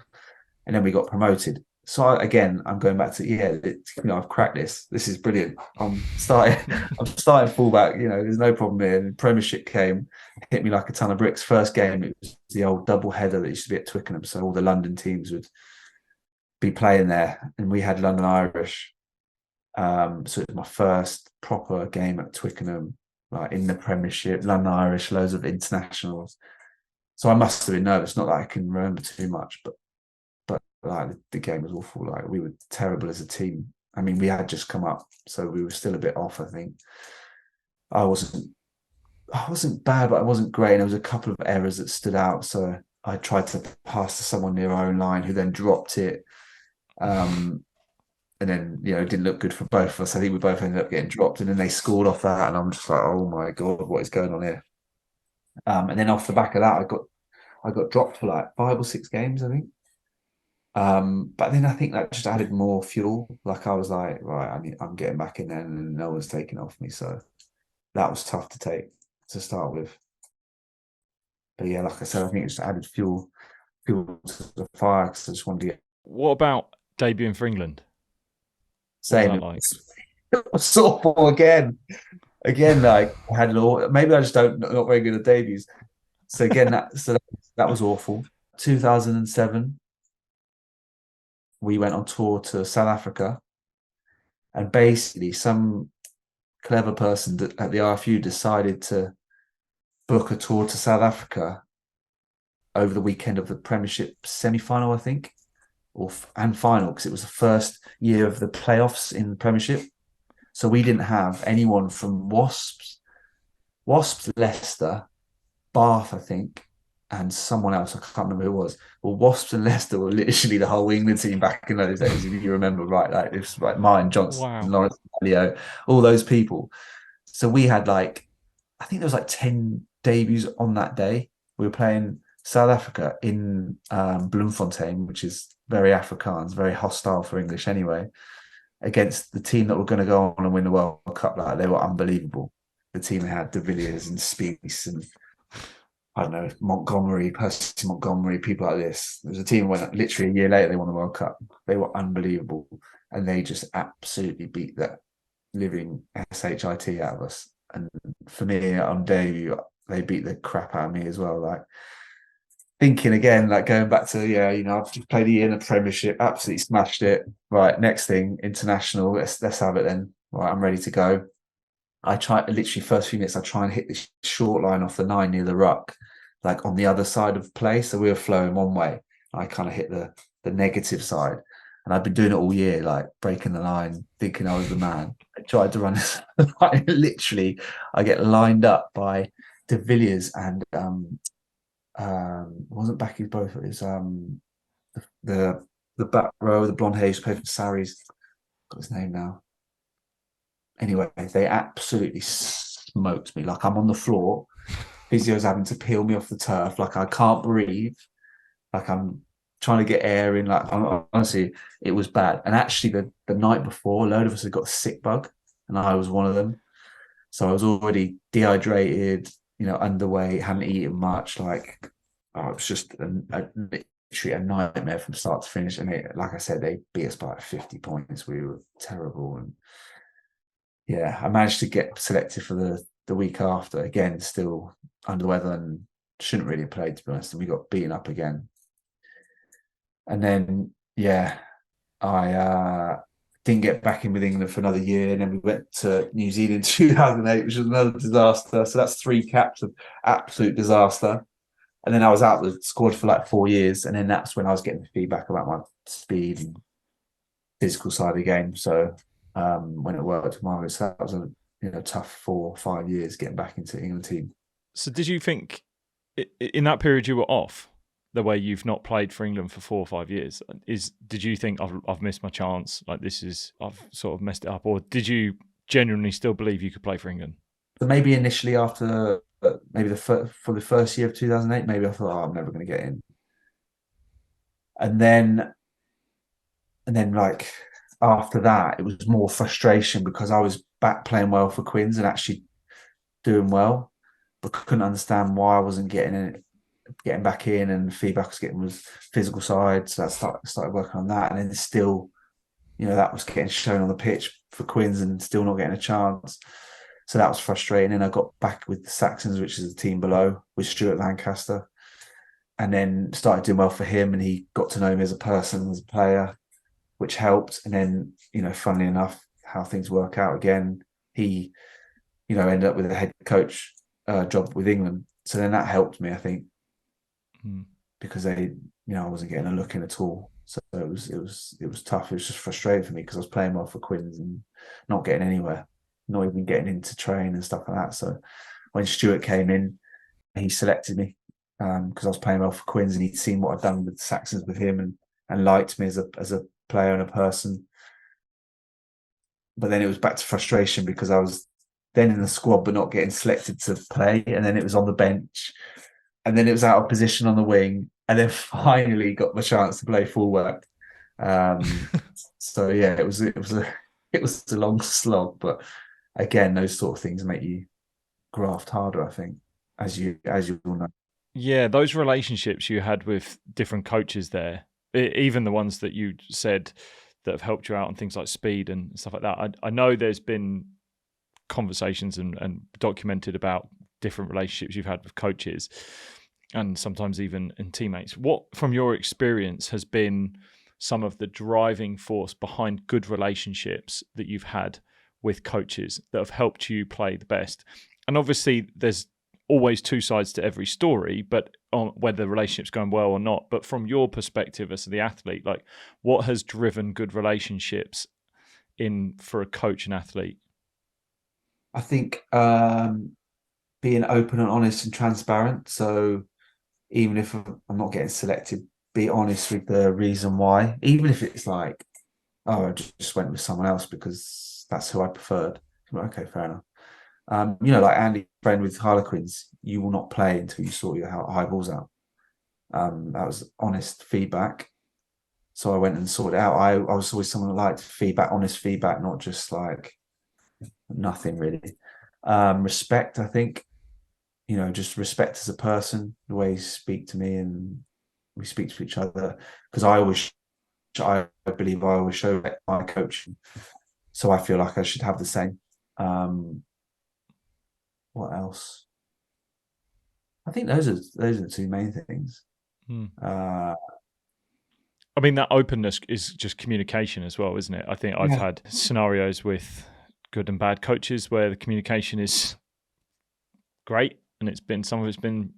And then we got promoted. again, I'm going back to I've cracked this. This is brilliant. I'm starting fullback. There's no problem here. And Premiership came, hit me like a ton of bricks. First game, it was the old double header that used to be at Twickenham. So all the London teams would be playing there, and we had London Irish. So it was my first proper game at Twickenham, like in the Premiership. London Irish, loads of internationals. So I must have been nervous. Not that I can remember too much, but like the game was awful. Like we were terrible as a team. I mean, we had just come up, so we were still a bit off. I think I wasn't bad, but I wasn't great. And there was a couple of errors that stood out. So I tried to pass to someone near our own line, who then dropped it. And then it didn't look good for both of us. I think we both ended up getting dropped, and then they scored off that, and I'm just like, oh my god, what is going on here? And then off the back of that, I got dropped for like 5 or 6 games, I think. But then I think that just added more fuel. Like I was like, right, I'm getting back in there, and no one's taking off me. So that was tough to take to start with. But yeah, like I said, I think it just added fuel to the fire, because I just wanted to get. What about debuting for England? Same. Like? It was awful again. Again, like I had maybe I just not very good at debuts. So again, that was awful. 2007. We went on tour to South Africa, and basically some clever person at the RFU decided to book a tour to South Africa over the weekend of the Premiership semi-final, I think, and final, because it was the first year of the playoffs in the Premiership. So we didn't have anyone from Wasps, Leicester, Bath, I think, and someone else. I can't remember who it was. Well, Wasps and Leicester were literally the whole England team back in those days, if you remember right. Like it was like Martin Johnson, Wow. Lawrence Leo, all those people. So we had I think there was 10 debuts on that day. We were playing South Africa in Bloemfontein, which is very Afrikaans, very hostile for English anyway, against the team that were going to go on and win the World Cup. Like they were unbelievable. The team had De Villiers and Spies and I don't know, Percy Montgomery, people like this. There was a team when literally a year later they won the World Cup. They were unbelievable, and they just absolutely beat that living shit out of us. And for me, on debut, they beat the crap out of me as well. Like thinking again, like going back to I've just played a year in the Premiership, absolutely smashed it. Right, next thing, international. Let's have it then. Right, I'm ready to go. I try literally first few minutes. I try and hit this short line off the 9 near the ruck, like on the other side of play. So we were flowing one way. I kind of hit the negative side, and I've been doing it all year, like breaking the line, thinking I was the man. I tried to run this. Literally, I get lined up by De Villiers and wasn't Backy both. It was the back row, the blonde hair, who played for Sarries. Got his name now. Anyway, they absolutely smoked me. Like I'm on the floor. Physio's having to peel me off the turf. Like I can't breathe. Like I'm trying to get air in. Like honestly, it was bad. And actually, the night before, a load of us had got a sick bug, and I was one of them. So I was already dehydrated, underweight, hadn't eaten much. Like it was just literally a nightmare from start to finish. And like I said, they beat us by 50 points. We were terrible. And yeah, I managed to get selected for the week after. Again, still under the weather and shouldn't really have played, to be honest. And we got beaten up again. And then, I didn't get back in with England for another year. And then we went to New Zealand in 2008, which was another disaster. So that's 3 caps of absolute disaster. And then I was out the squad for like 4 years. And then that's when I was getting feedback about my speed and physical side of the game. So when it worked, marvelous. That was a tough 4 or 5 years getting back into the England team. So did you think in that period you were off, the way you've not played for England for 4 or 5 years, did you think I've missed my chance? Like I've sort of messed it up, or did you genuinely still believe you could play for England? So maybe initially after maybe for the first year of 2008, maybe I thought, I'm never going to get in. And then like after that, it was more frustration because I was back playing well for Quins and actually doing well, but couldn't understand why I wasn't getting getting back in, and feedback was getting was physical side. So that started working on that, and then still, that was getting shown on the pitch for Quins and still not getting a chance. So that was frustrating. And I got back with the Saxons, which is the team below, with Stuart Lancaster, and then started doing well for him. And he got to know me as a person, as a player, which helped. And then, funnily enough, how things work out again, he, ended up with a head coach job with England. So then that helped me, I think, because I wasn't getting a look in at all. So it was tough. It was just frustrating for me because I was playing well for Quins and not getting anywhere, not even getting into train and stuff like that. So when Stuart came in, he selected me because I was playing well for Quins, and he'd seen what I'd done with the Saxons with him, and liked me as a player and a person. But then it was back to frustration because I was then in the squad but not getting selected to play, and then it was on the bench, and then it was out of position on the wing, and then finally got the chance to play fullback. So yeah, it was a long slog, but again, those sort of things make you graft harder, I think, as you all know. Yeah, those relationships you had with different coaches there, even the ones that you said that have helped you out on things like speed and stuff like that. I know there's been conversations and documented about different relationships you've had with coaches and sometimes even in teammates. What, from your experience, has been some of the driving force behind good relationships that you've had with coaches that have helped you play the best? And obviously there's always two sides to every story, but on whether the relationship's going well or not. But from your perspective as the athlete, like, what has driven good relationships in for a coach and athlete? I think being open and honest and transparent. So even if I'm not getting selected, be honest with the reason why. Even if it's like, oh, I just went with someone else because that's who I preferred. Okay, fair enough. Like Andy, friend with Harlequins, you will not play until you sort your high balls out. That was honest feedback. So I went and sorted it out. I was always someone that liked feedback, honest feedback, not just like nothing really. Respect, I think, just respect as a person, the way you speak to me and we speak to each other. Because I believe I always show my coach. So I feel like I should have the same. What else? I think those are the two main things. I mean, that openness is just communication as well, isn't it? I think I've had scenarios with good and bad coaches where the communication is great, and some of it's been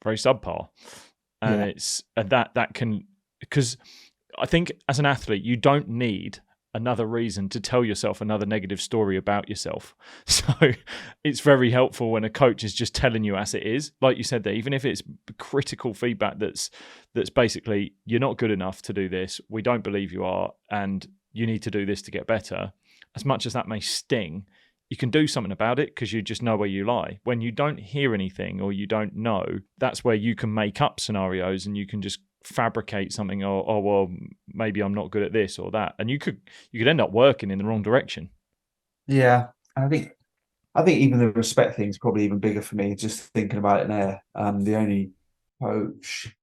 very subpar, and that can, because I think as an athlete you don't need another reason to tell yourself another negative story about yourself. So it's very helpful when a coach is just telling you as it is, like you said there, even if it's critical feedback that's basically, you're not good enough to do this, we don't believe you are, and you need to do this to get better. As much as that may sting, you can do something about it because you just know where you lie. When you don't hear anything or you don't know, that's where you can make up scenarios and you can just fabricate something. Oh well, maybe I'm not good at this or that, and you could end up working in the wrong direction. Yeah, I think even the respect thing is probably even bigger for me. Just thinking about it there, the only coach,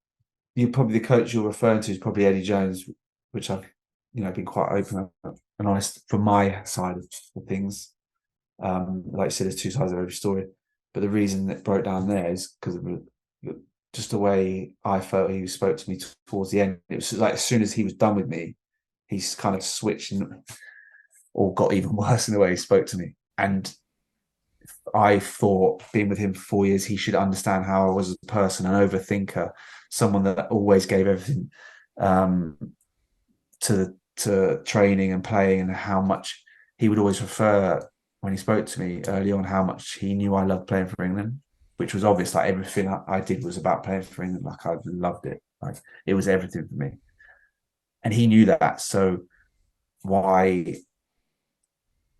the coach you're referring to is probably Eddie Jones, which I've been quite open and honest from my side of things. Like you said, there's two sides of every story, but the reason that broke down there is because of just the way I felt he spoke to me towards the end. It was like as soon as he was done with me, he's kind of switched or got even worse in the way he spoke to me. And I thought, being with him for 4 years, he should understand how I was as a person, an overthinker, someone that always gave everything to training and playing, and how much he would always refer when he spoke to me early on, how much he knew I loved playing for England, which was obvious. Like everything I did was about playing for England. Like I loved it. Like it was everything for me. And he knew that. So why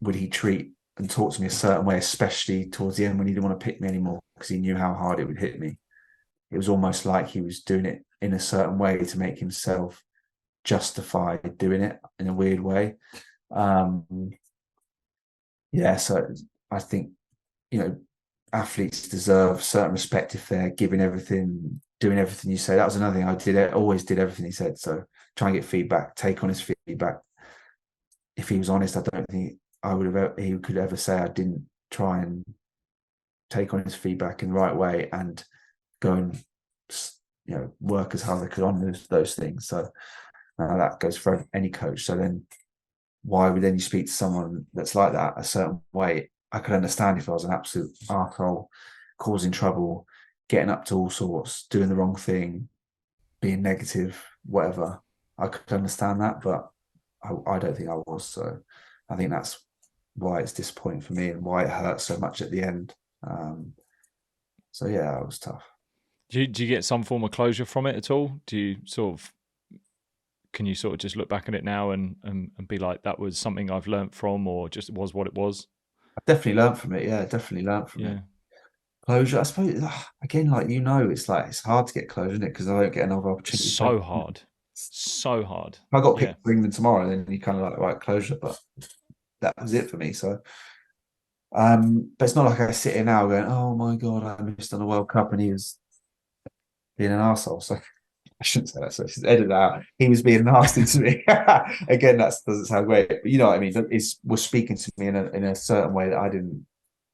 would he treat and talk to me a certain way, especially towards the end when he didn't want to pick me anymore because he knew how hard it would hit me? It was almost like he was doing it in a certain way to make himself justify doing it in a weird way. So I think, athletes deserve certain respect if they're giving everything, doing everything you say. That was another thing I did. Always did everything he said. So try and get feedback, take on his feedback. If he was honest, I don't think he could ever say I didn't try and take on his feedback in the right way and go and work as hard as I could on those things. So that goes for any coach. So then why would then you speak to someone that's like that a certain way? I could understand if I was an absolute arsehole, causing trouble, getting up to all sorts, doing the wrong thing, being negative, whatever. I could understand that, but I don't think I was. So I think that's why it's disappointing for me and why it hurt so much at the end. So yeah, it was tough. Do you get some form of closure from it at all? Do you can you sort of just look back at it now and be like, that was something I've learned from, or just it was what it was? I definitely learned from it. Yeah, definitely learned from it. Closure, I suppose, again, like, it's hard to get closure, isn't it? Because I don't get another opportunity. So hard. So hard. If I got picked for England tomorrow, then you kind of like, right, closure. But that was it for me. So, but it's not like I sit here now going, oh my God, I missed on the World Cup and he was being an arsehole. So I shouldn't say that. So just edit that out. He was being nasty to me. Again, that doesn't sound great. But you know what I mean? Was speaking to me in a certain way that I didn't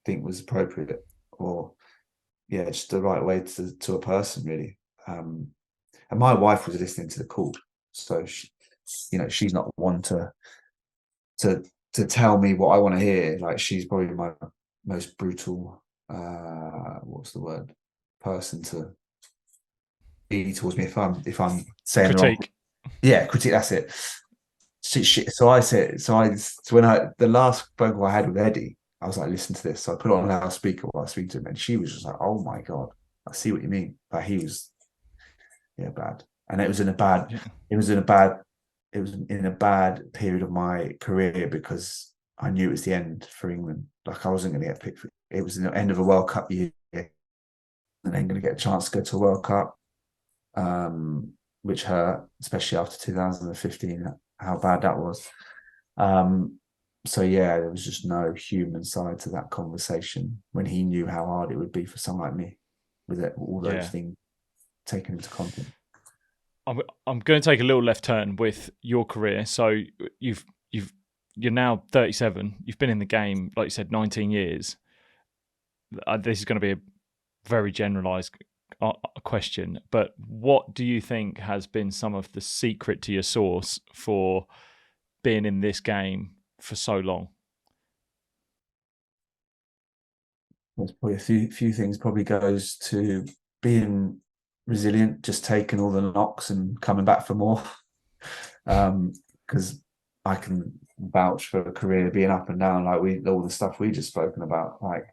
think was appropriate, or just the right way to a person, really. And my wife was listening to the call, so she's not one to tell me what I want to hear. Like, she's probably my most brutal, what's the word, person to be towards me if I'm saying critique. Critique. That's it. So I said, when the last phone call I had with Eddie, I was like, listen to this. So I put it on loudspeaker while I speak to him, and she was just like, oh my God, I see what you mean. But he was, bad. And it was in a bad period of my career, because I knew it was the end for England. Like, I wasn't going to get picked. It was the end of a World Cup year, and then going to get a chance to go to a World Cup, which hurt, especially after 2015, how bad that was. So there was just no human side to that conversation when he knew how hard it would be for someone like me with all those things taken into context. I'm going to take a little left turn with your career. So you're now 37. You've been in the game, like you said, 19 years. This is going to be a very generalised question, but what do you think has been some of the secret to your sauce for being in this game for so long? There's probably a few things. Probably goes to being resilient, just taking all the knocks and coming back for more. Because I can vouch for a career being up and down, like all the stuff we just spoken about. Like,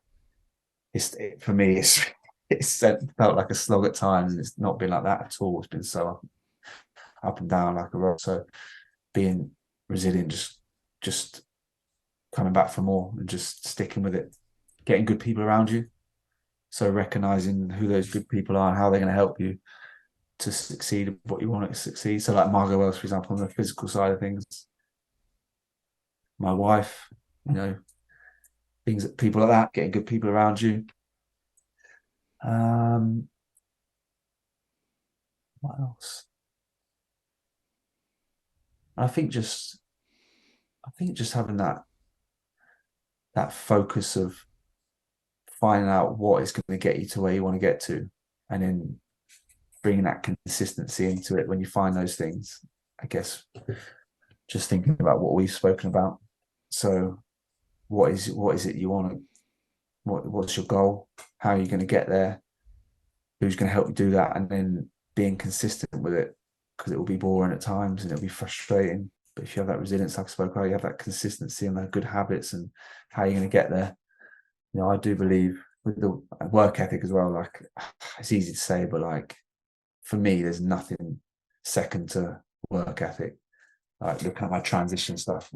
for me, it's felt like a slog at times, and it's not been like that at all. It's been so up and down like a rock. So being resilient, just coming back for more and just sticking with it, getting good people around you. So recognizing who those good people are and how they're going to help you to succeed what you want to succeed. So like Margot Wells, for example, on the physical side of things, my wife, people like that, getting good people around you. What else? I think just having that focus of finding out what is going to get you to where you want to get to, and then bringing that consistency into it when you find those things. I guess just thinking about what we've spoken about. So what is it you want to, what's your goal? How are you going to get there? Who's going to help you do that? And then being consistent with it, because it will be boring at times and it'll be frustrating. But if you have that resilience, like I spoke about, you have that consistency and the good habits and how you're going to get there. I do believe with the work ethic as well, like, it's easy to say, but like, for me, there's nothing second to work ethic. Like, looking at my transition stuff,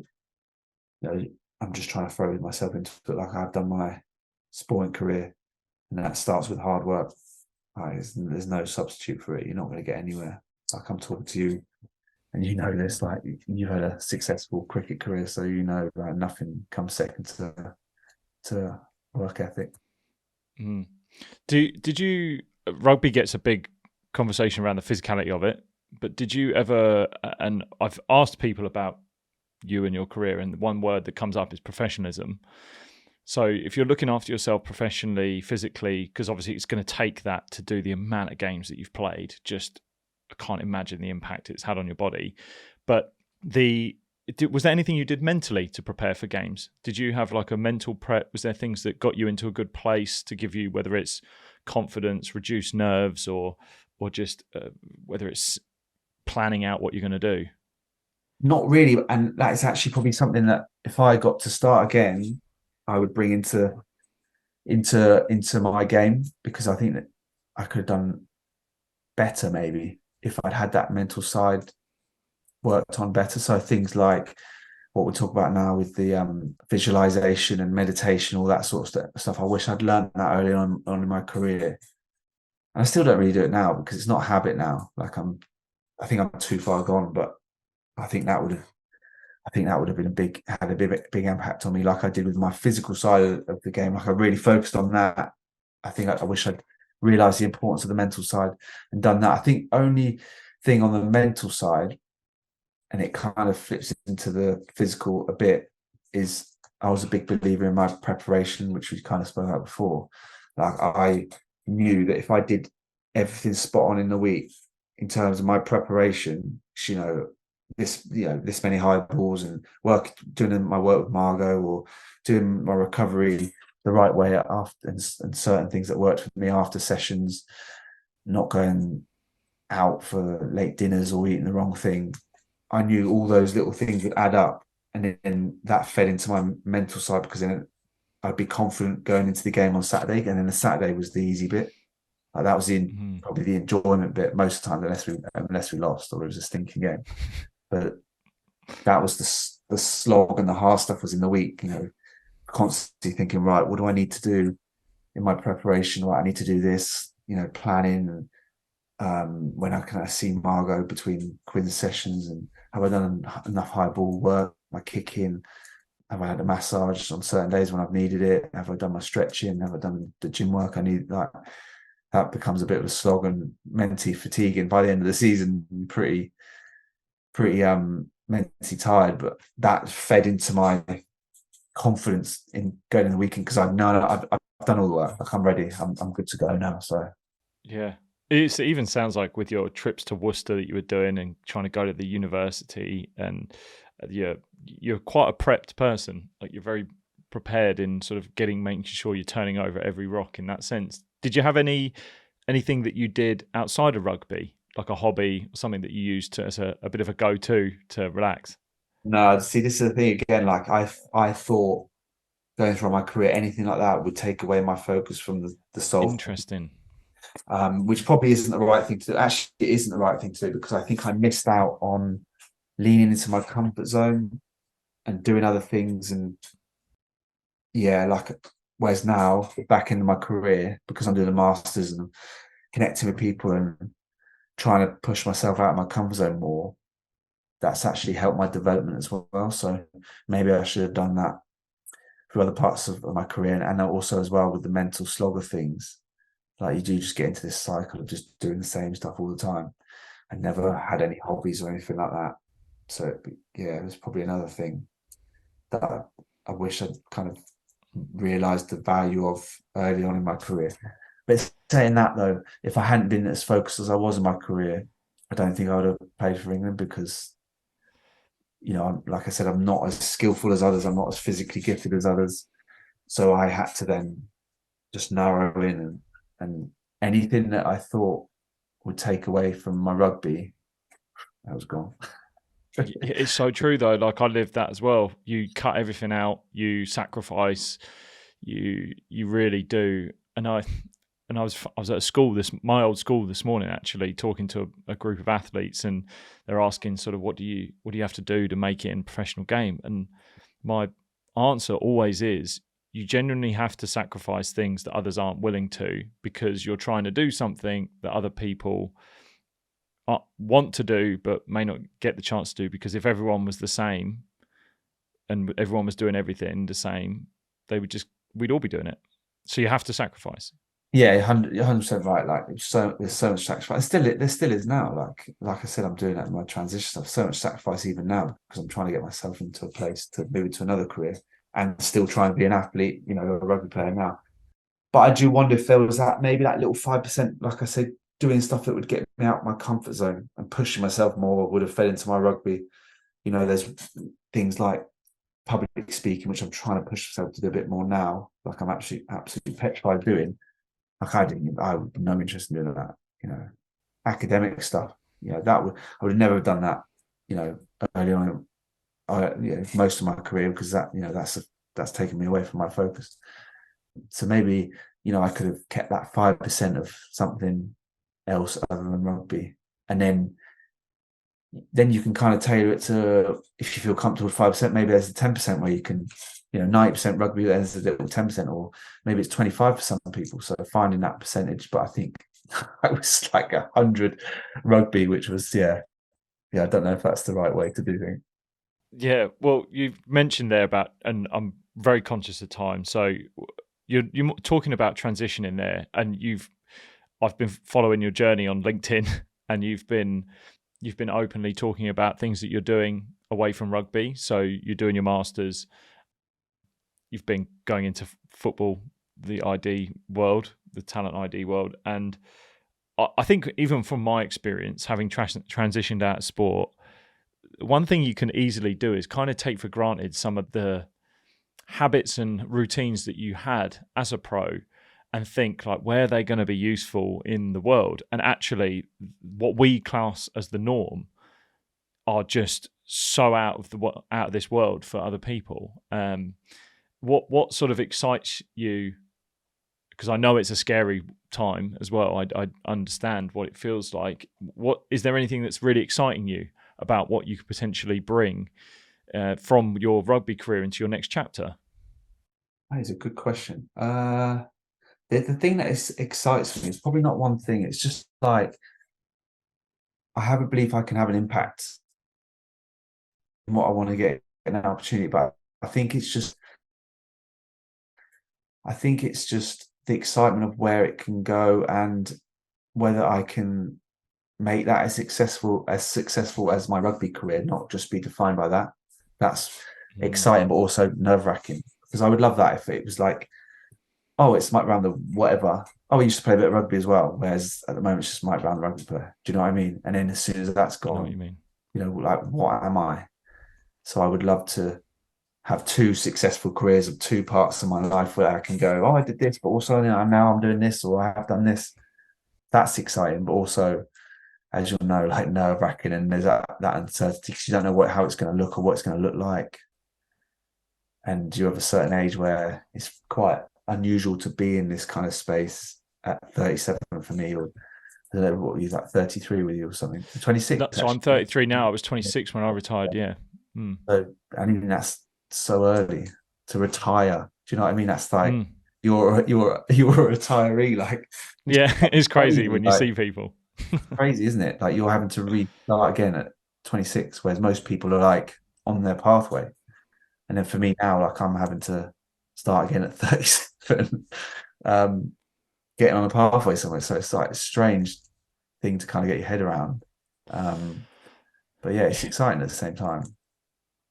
I'm just trying to throw myself into it like I've done my sporting career, and that starts with hard work. Like, there's no substitute for it. You're not going to get anywhere. Like, I'm talking to you, and this, like, you've had a successful cricket career, so like, nothing comes second to work ethic. Did you? Rugby gets a big conversation around the physicality of it, but did you ever, and I've asked people about you and your career, and the one word that comes up is professionalism. So if you're looking after yourself professionally, physically, because obviously it's going to take that to do the amount of games that you've played, just I can't imagine the impact it's had on your body. But was there anything you did mentally to prepare for games? Did you have like a mental prep? Was there things that got you into a good place to give you, whether it's confidence, reduced nerves, or just whether it's planning out what you're going to do? Not really, and that is actually probably something that if I got to start again, I would bring into my game, because I think that I could have done better maybe if I'd had that mental side worked on better. So things like what we talk about now with the visualization and meditation, all that sort of stuff. I wish I'd learned that early on in my career. And I still don't really do it now because it's not a habit now. Like I think I'm too far gone, but I think that would have been had a big impact on me, like I did with my physical side of the game. Like I really focused on that. I think I wish I'd realised the importance of the mental side and done that. I think only thing on the mental side, and it kind of flips into the physical a bit, is I was a big believer in my preparation, which we kind of spoke about before. Like I knew that if I did everything spot on in the week in terms of my preparation, this many high balls and doing my work with Margot, or doing my recovery the right way after, and certain things that worked for me after sessions, not going out for late dinners or eating the wrong thing. I knew all those little things would add up, and then that fed into my mental side, because then I'd be confident going into the game on Saturday, and then the Saturday was the easy bit. Like that was probably the enjoyment bit most of the time, unless we lost or it was a stinking game. But that was the slog, and the hard stuff was in the week. Constantly thinking, right, what do I need to do in my preparation? Right, I need to do this. Planning. When I can see Margot between Quinn's sessions, and have I done enough high ball work? My kicking. Have I had a massage on certain days when I've needed it? Have I done my stretching? Have I done the gym work I need? Like that becomes a bit of a slog and mentally fatiguing. By the end of the season, pretty mentally tired. But that fed into my confidence in going in the weekend, because I've done all the work. Like I'm ready. I'm good to go now. So yeah. It even sounds like with your trips to Worcester that you were doing and trying to go to the university, and you're quite a prepped person. Like you're very prepared in sort of making sure you're turning over every rock in that sense. Did you have anything that you did outside of rugby, like a hobby, something that you used as a bit of a go-to to relax? no, see, this is the thing again. Like I thought going through my career, anything like that would take away my focus from the solve. Interesting. Which probably isn't the right thing to do. Actually, it isn't the right thing to do, because I think I missed out on leaning into my comfort zone and doing other things. And yeah, like whereas now, back into my career, because I'm doing a master's and connecting with people and trying to push myself out of my comfort zone more, that's actually helped my development as well. So maybe I should have done that for other parts of my career, and also as well with the mental slog of things. Like you do just get into this cycle of just doing the same stuff all the time. I never had any hobbies or anything like that. So yeah, it was probably another thing that I wish I'd kind of realised the value of early on in my career. But saying that though, if I hadn't been as focused as I was in my career, I don't think I would have played for England, because like I said, I'm not as skillful as others. I'm not as physically gifted as others. So I had to then just narrow in, and anything that I thought would take away from my rugby, that was gone. It's so true though. Like I lived that as well. You cut everything out, you sacrifice, you really do. And I was at a school my old school this morning, actually talking to a group of athletes, and they're asking sort of what do you have to do to make it in a professional game? And my answer always is you genuinely have to sacrifice things that others aren't willing to, because you're trying to do something that other people want to do but may not get the chance to do, because if everyone was the same and everyone was doing everything the same, we'd all be doing it. So you have to sacrifice. Yeah, 100% right. Like there's so much sacrifice. There still is now. Like I said, I'm doing that in my transition stuff. So much sacrifice even now because I'm trying to get myself into a place to move into another career and still try and be an athlete, you know, a rugby player now. But I do wonder if there was that maybe that little 5%, like I said, doing stuff that would get me out of my comfort zone and pushing myself more would have fed into my rugby. You know, there's things like public speaking, which I'm trying to push myself to do a bit more now. Like I'm actually absolutely petrified doing. Like I would have no interest in doing that. You know, academic stuff. You know, I would never have done that. You know, early on, most of my career because that's taken me away from my focus. So maybe I could have kept that 5% of something else other than rugby, and then you can kind of tailor it to if you feel comfortable with 5%. Maybe there's a 10% where you can 90% rugby, there's a little 10%, or maybe it's 25 for some people. So finding that percentage, but I think I was like 100 rugby, which was I don't know if that's the right way to do things. Yeah, well, you've mentioned there about, and I'm very conscious of time. So you're talking about transitioning there, and I've been following your journey on LinkedIn, and you've been openly talking about things that you're doing away from rugby. So you're doing your masters. You've been going into football, the ID world, the talent ID world, and I think even from my experience, having transitioned out of sport, one thing you can easily do is kind of take for granted some of the habits and routines that you had as a pro and think like, where are they going to be useful in the world? And actually what we class as the norm are just so out of this world for other people. What sort of excites you? Because I know it's a scary time as well. I understand what it feels like. What is there anything that's really exciting you about what you could potentially bring from your rugby career into your next chapter? That is a good question. The thing that excites me is probably not one thing. It's just like I have a belief I can have an impact in what I want to get an opportunity, but I think it's just the excitement of where it can go and whether I can make that as successful as my rugby career, not just be defined by that. That's exciting, but also nerve-wracking because I would love that if it was like, oh, it's Mike Brown the whatever. Oh, he used to play a bit of rugby as well. Whereas at the moment, it's just Mike Brown the rugby player. Do you know what I mean? And then as soon as that's I know what you gone, mean. like what am I? So I would love to have two successful careers of two parts of my life where I can go, oh, I did this, but also now I'm doing this, or I have done this. That's exciting, but also, as you'll know, like nerve wracking, and there's that uncertainty because you don't know how it's going to look or what it's going to look like. And you're of a certain age where it's quite unusual to be in this kind of space at 37 for me, or I don't know what were you like 33 with you or something. 26 So I'm actually. 33 now. I was 26 when I retired. Yeah. Mm. So and even that's so early to retire. Do you know what I mean? That's like Mm. you're a retiree. Like it's Yeah, it's crazy crazy. when you Like see people. crazy, isn't it? Like you're having to restart again at 26, whereas most people are like on their pathway. And then for me now, like I'm having to start again at 37, getting on a pathway somewhere. So it's like a strange thing to kind of get your head around. But yeah, it's exciting at the same time.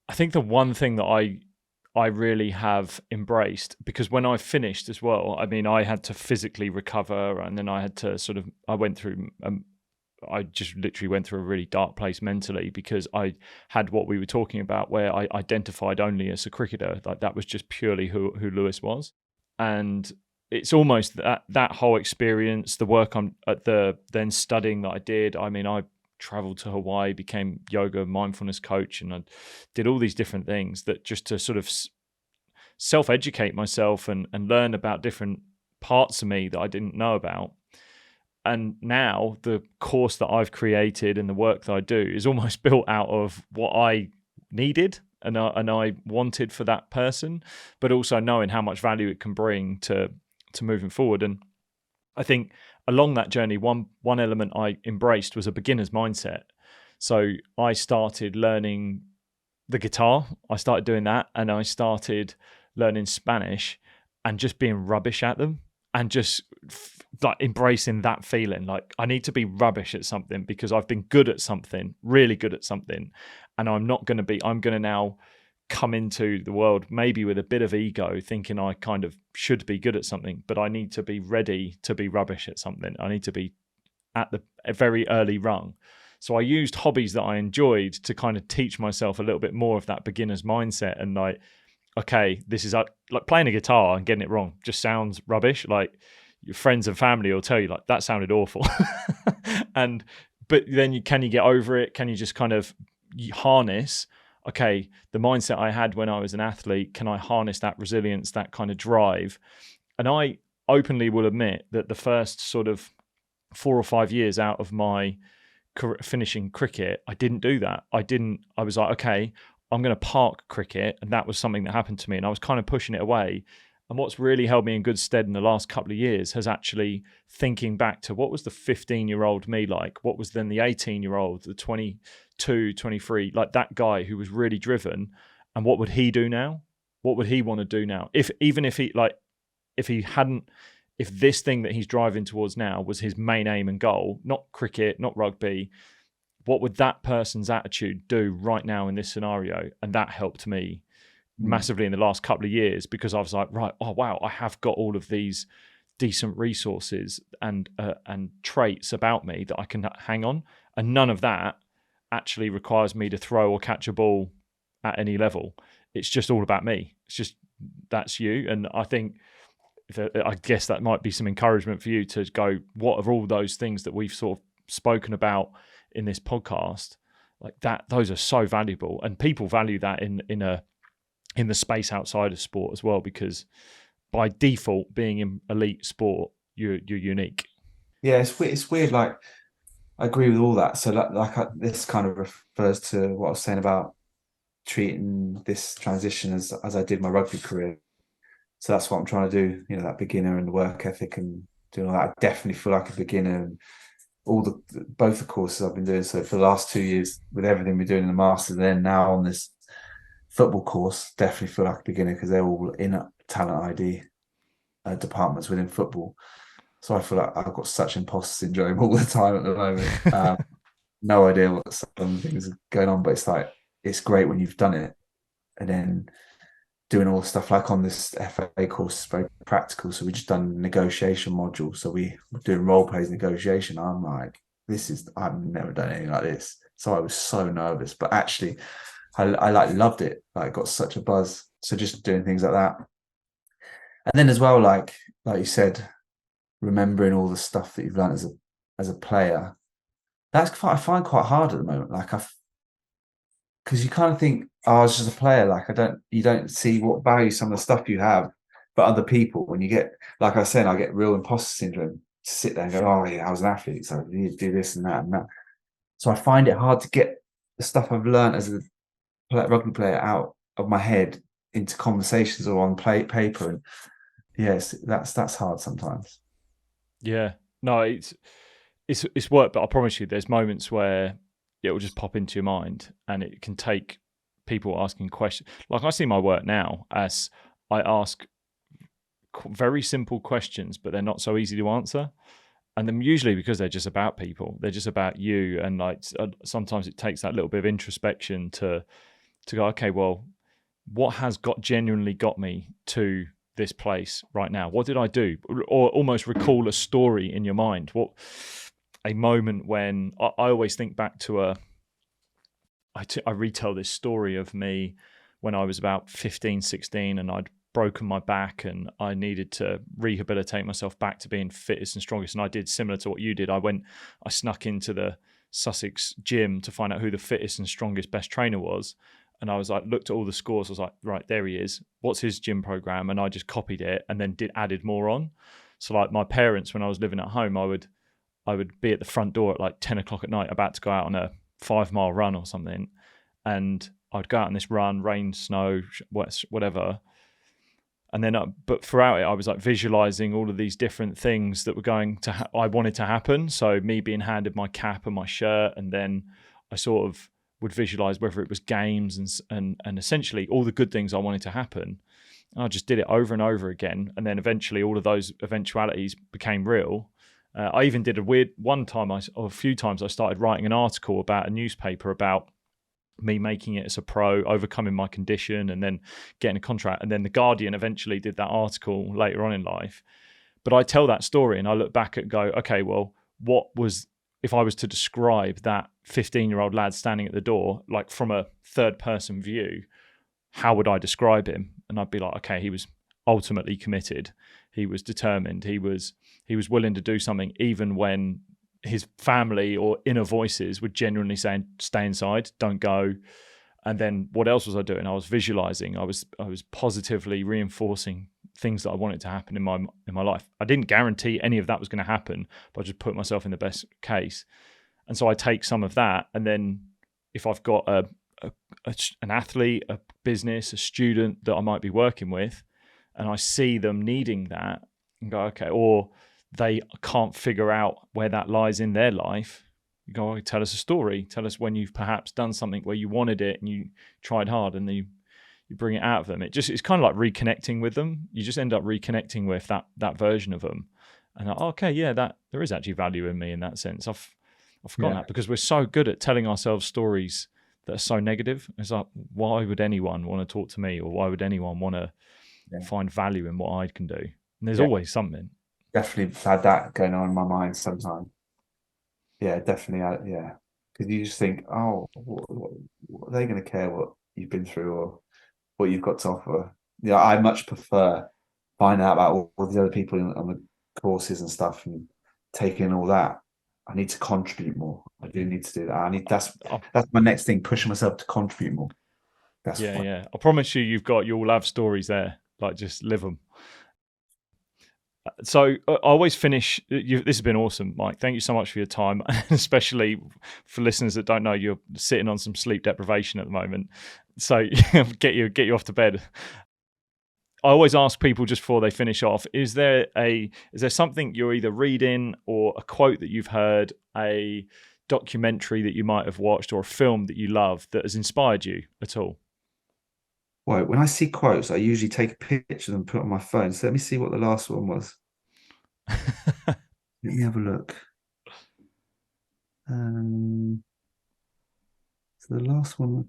I think the one thing that I really have embraced, because when I finished as well, I mean, I had to physically recover, and then I had to I went through I just literally went through a really dark place mentally because I had what we were talking about where I identified only as a cricketer. Like that was just purely who Lewis was. And it's almost that whole experience, the work I'm at the then studying that I did. I mean, I traveled to Hawaii, became yoga mindfulness coach, and I did all these different things that just to sort of self-educate myself and learn about different parts of me that I didn't know about. And now the course that I've created and the work that I do is almost built out of what I needed and I wanted for that person, but also knowing how much value it can bring to moving forward. And I think along that journey, one element I embraced was a beginner's mindset. So I started learning the guitar. I started doing that, and I started learning Spanish and just being rubbish at them and just like embracing that feeling. Like I need to be rubbish at something because I've been good at something, really good at something, and I'm going to now come into the world maybe with a bit of ego, thinking I kind of should be good at something, but I need to be ready to be rubbish at something. I need to be at a very early rung. So I used hobbies that I enjoyed to kind of teach myself a little bit more of that beginner's mindset, and like, okay, this is like playing a guitar and getting it wrong just sounds rubbish. Like your friends and family will tell you like that sounded awful. But then can you get over it? Can you just kind of harness, okay, the mindset I had when I was an athlete, can I harness that resilience, that kind of drive? And I openly will admit that the first sort of 4 or 5 years out of my finishing cricket, I didn't do that. I was like, okay, I'm going to park cricket. And that was something that happened to me. And I was kind of pushing it away. And what's really held me in good stead in the last couple of years has actually thinking back to what was the 15-year-old me like? What was then the 18-year-old, the 22, 23, like that guy who was really driven? And what would he do now? What would he want to do now? If this thing that he's driving towards now was his main aim and goal, not cricket, not rugby, what would that person's attitude do right now in this scenario? And that helped me massively in the last couple of years, because I was like, right, oh wow, I have got all of these decent resources and traits about me that I can hang on, and none of that actually requires me to throw or catch a ball at any level. It's just all about me. It's just, that's you. And I guess that might be some encouragement for you to go, what are all those things that we've sort of spoken about in this podcast, like that, those are so valuable, and people value that in the space outside of sport as well, because by default, being in elite sport, you're unique. Yeah, it's weird. Like I agree with all that. So this kind of refers to what I was saying about treating this transition as I did my rugby career. So that's what I'm trying to do. You know, that beginner and the work ethic and doing all that. I definitely feel like a beginner. And both the courses I've been doing. So for the last 2 years, with everything we're doing in the masters, and then now on this football course, definitely feel like a beginner because they're all in talent ID departments within football. So I feel like I've got such imposter syndrome all the time at the moment. No idea what some things are going on, but it's great when you've done it, and then doing all the stuff like on this FA course is very practical. So we just done negotiation module. So we're doing role plays negotiation. I'm like, I've never done anything like this. So I was so nervous, but actually I like loved it. Like got such a buzz. So just doing things like that. And then as well, like you said, remembering all the stuff that you've learned as a player, I find quite hard at the moment. Like because you kind of think, oh, I was just a player. Like you don't see what value some of the stuff you have, but other people, when you get, like I was saying, I get real imposter syndrome to sit there and go, oh yeah, I was an athlete, so I need to do this and that and that. So I find it hard to get the stuff I've learned as a rugby player out of my head into conversations or on paper. And yes, that's hard sometimes. Yeah, no, it's work, but I promise you, there's moments where it will just pop into your mind, and it can take people asking questions. Like I see my work now as I ask very simple questions, but they're not so easy to answer. And then usually because they're just about people, they're just about you. And like sometimes it takes that little bit of introspection to go, okay, well, what has genuinely got me to this place right now? What did I do? Or almost recall a story in your mind. What a moment when I always think back to I retell this story of me when I was about 15, 16, and I'd broken my back and I needed to rehabilitate myself back to being fittest and strongest. And I did similar to what you did. I snuck into the Sussex gym to find out who the fittest and strongest best trainer was. And I was like, looked at all the scores. I was like, right, there he is. What's his gym program? And I just copied it and then added more on. So like my parents, when I was living at home, I would be at the front door at like 10 o'clock at night, about to go out on a 5-mile run or something. And I'd go out on this run, rain, snow, whatever. And then, but throughout it, I was like visualizing all of these different things that were going to, I wanted to happen. So me being handed my cap and my shirt, and then I sort of would visualize whether it was games and essentially all the good things I wanted to happen. I just did it over and over again. And then eventually all of those eventualities became real. I even did a few times I started writing an article about a newspaper about me making it as a pro, overcoming my condition, and then getting a contract. And then The Guardian eventually did that article later on in life. But I tell that story and I look back and go, okay, well, if I was to describe that 15-year-old lad standing at the door, like from a third person view, how would I describe him? And I'd be like, okay, he was ultimately committed. He was determined. He was willing to do something even when his family or inner voices were genuinely saying, stay inside, don't go. And then what else was I doing? I was visualizing. I was positively reinforcing things that I wanted to happen in my life. I didn't guarantee any of that was going to happen, but I just put myself in the best case. And so I take some of that, and then if I've got an athlete, a business, a student that I might be working with, and I see them needing that, and go, okay, or they can't figure out where that lies in their life, you go, oh, tell us a story. Tell us when you've perhaps done something where you wanted it and you tried hard, and you bring it out of them. It's kind of like reconnecting with them. You just end up reconnecting with that version of them. And like, okay, yeah, there is actually value in me in that sense. I've forgotten that, because we're so good at telling ourselves stories that are so negative. It's like, why would anyone want to talk to me, or why would anyone want to find value in what I can do? And there's always something. Definitely had that going on in my mind sometimes. Yeah, definitely. Yeah, because you just think, oh, what are they going to care what you've been through or what you've got to offer? Yeah, I much prefer finding out about all the other people on the courses and stuff and taking all that. I need to contribute more. I do need to do that. That's my next thing, pushing myself to contribute more. That's yeah. I promise you'll have stories there. Like, just live them. So I always finish. This has been awesome, Mike. Thank you so much for your time, especially for listeners that don't know, you're sitting on some sleep deprivation at the moment. So get you off to bed. I always ask people just before they finish off: is there something you're either reading, or a quote that you've heard, a documentary that you might have watched, or a film that you love that has inspired you at all? Well, when I see quotes, I usually take a picture of them and put it on my phone. So let me see what the last one was. Let me have a look. So the last one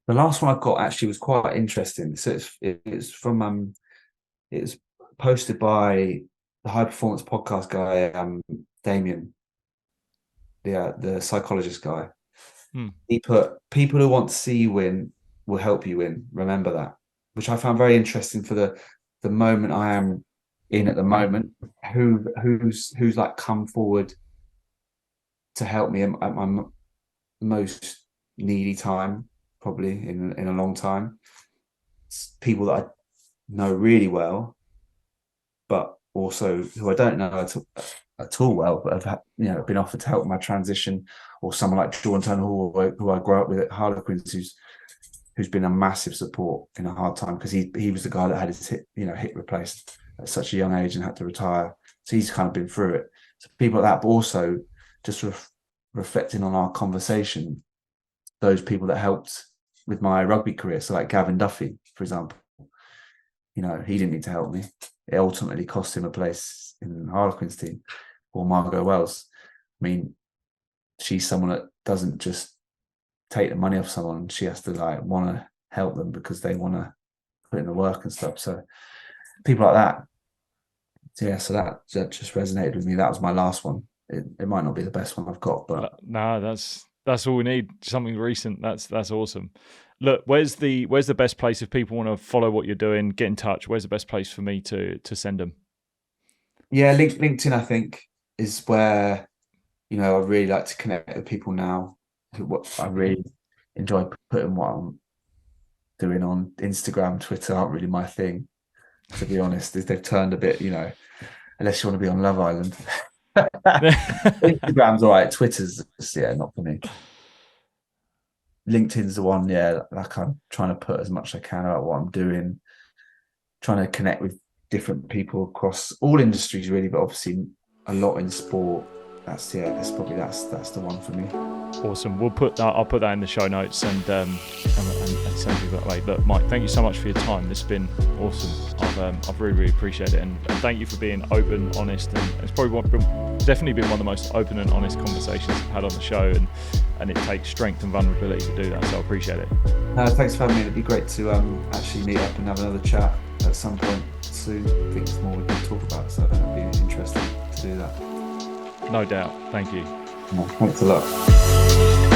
I've got actually was quite interesting. So it's from it's posted by the high performance podcast guy, Damien, the psychologist guy. He put, people who want to see you win will help you win. Remember that, which I found very interesting for the moment I am in at the moment. Who's like come forward to help me at my most needy time, probably in a long time. It's people that I know really well, but also who I don't know at all well, but have been offered to help my transition, or someone like Jordan Hall, who I grew up with at Harlequins, who's been a massive support in a hard time, because he was the guy that had his hip replaced at such a young age and had to retire. So he's kind of been through it. So people like that, but also just reflecting on our conversation, those people that helped with my rugby career. So like Gavin Duffy, for example, he didn't need to help me. It ultimately cost him a place in the Harlequins team. Or Margot Wells. I mean, she's someone that doesn't just take the money off someone. She has to want to help them because they want to put in the work and stuff. So people like that. Yeah, so that just resonated with me. That was my last one. It might not be the best one I've got, but no, that's all we need. Something recent. That's awesome. Look, where's the best place if people want to follow what you're doing, get in touch? Where's the best place for me to send them? Yeah, LinkedIn, I think, is where I really like to connect with people now. What I really enjoy putting what I'm doing on Instagram, Twitter aren't really my thing, to be honest. They've turned a bit, unless you want to be on Love Island. Instagram's all right. Twitter's just, not for me. LinkedIn's the one, like I'm trying to put as much as I can about what I'm doing, trying to connect with different people across all industries, really, but obviously a lot in sport. that's the one for me. Awesome. I'll put that in the show notes and send you that way. But Mike, thank you so much for your time. This has been awesome. I've really, really appreciated it, and thank you for being open, honest, and it's probably definitely been one of the most open and honest conversations I've had on the show, and it takes strength and vulnerability to do that. So I appreciate it. Thanks for having me. It'd be great to actually meet up and have another chat at some point soon. I think there's more we can talk about, so it'd be interesting to do that. No doubt. Thank you. Thanks a lot.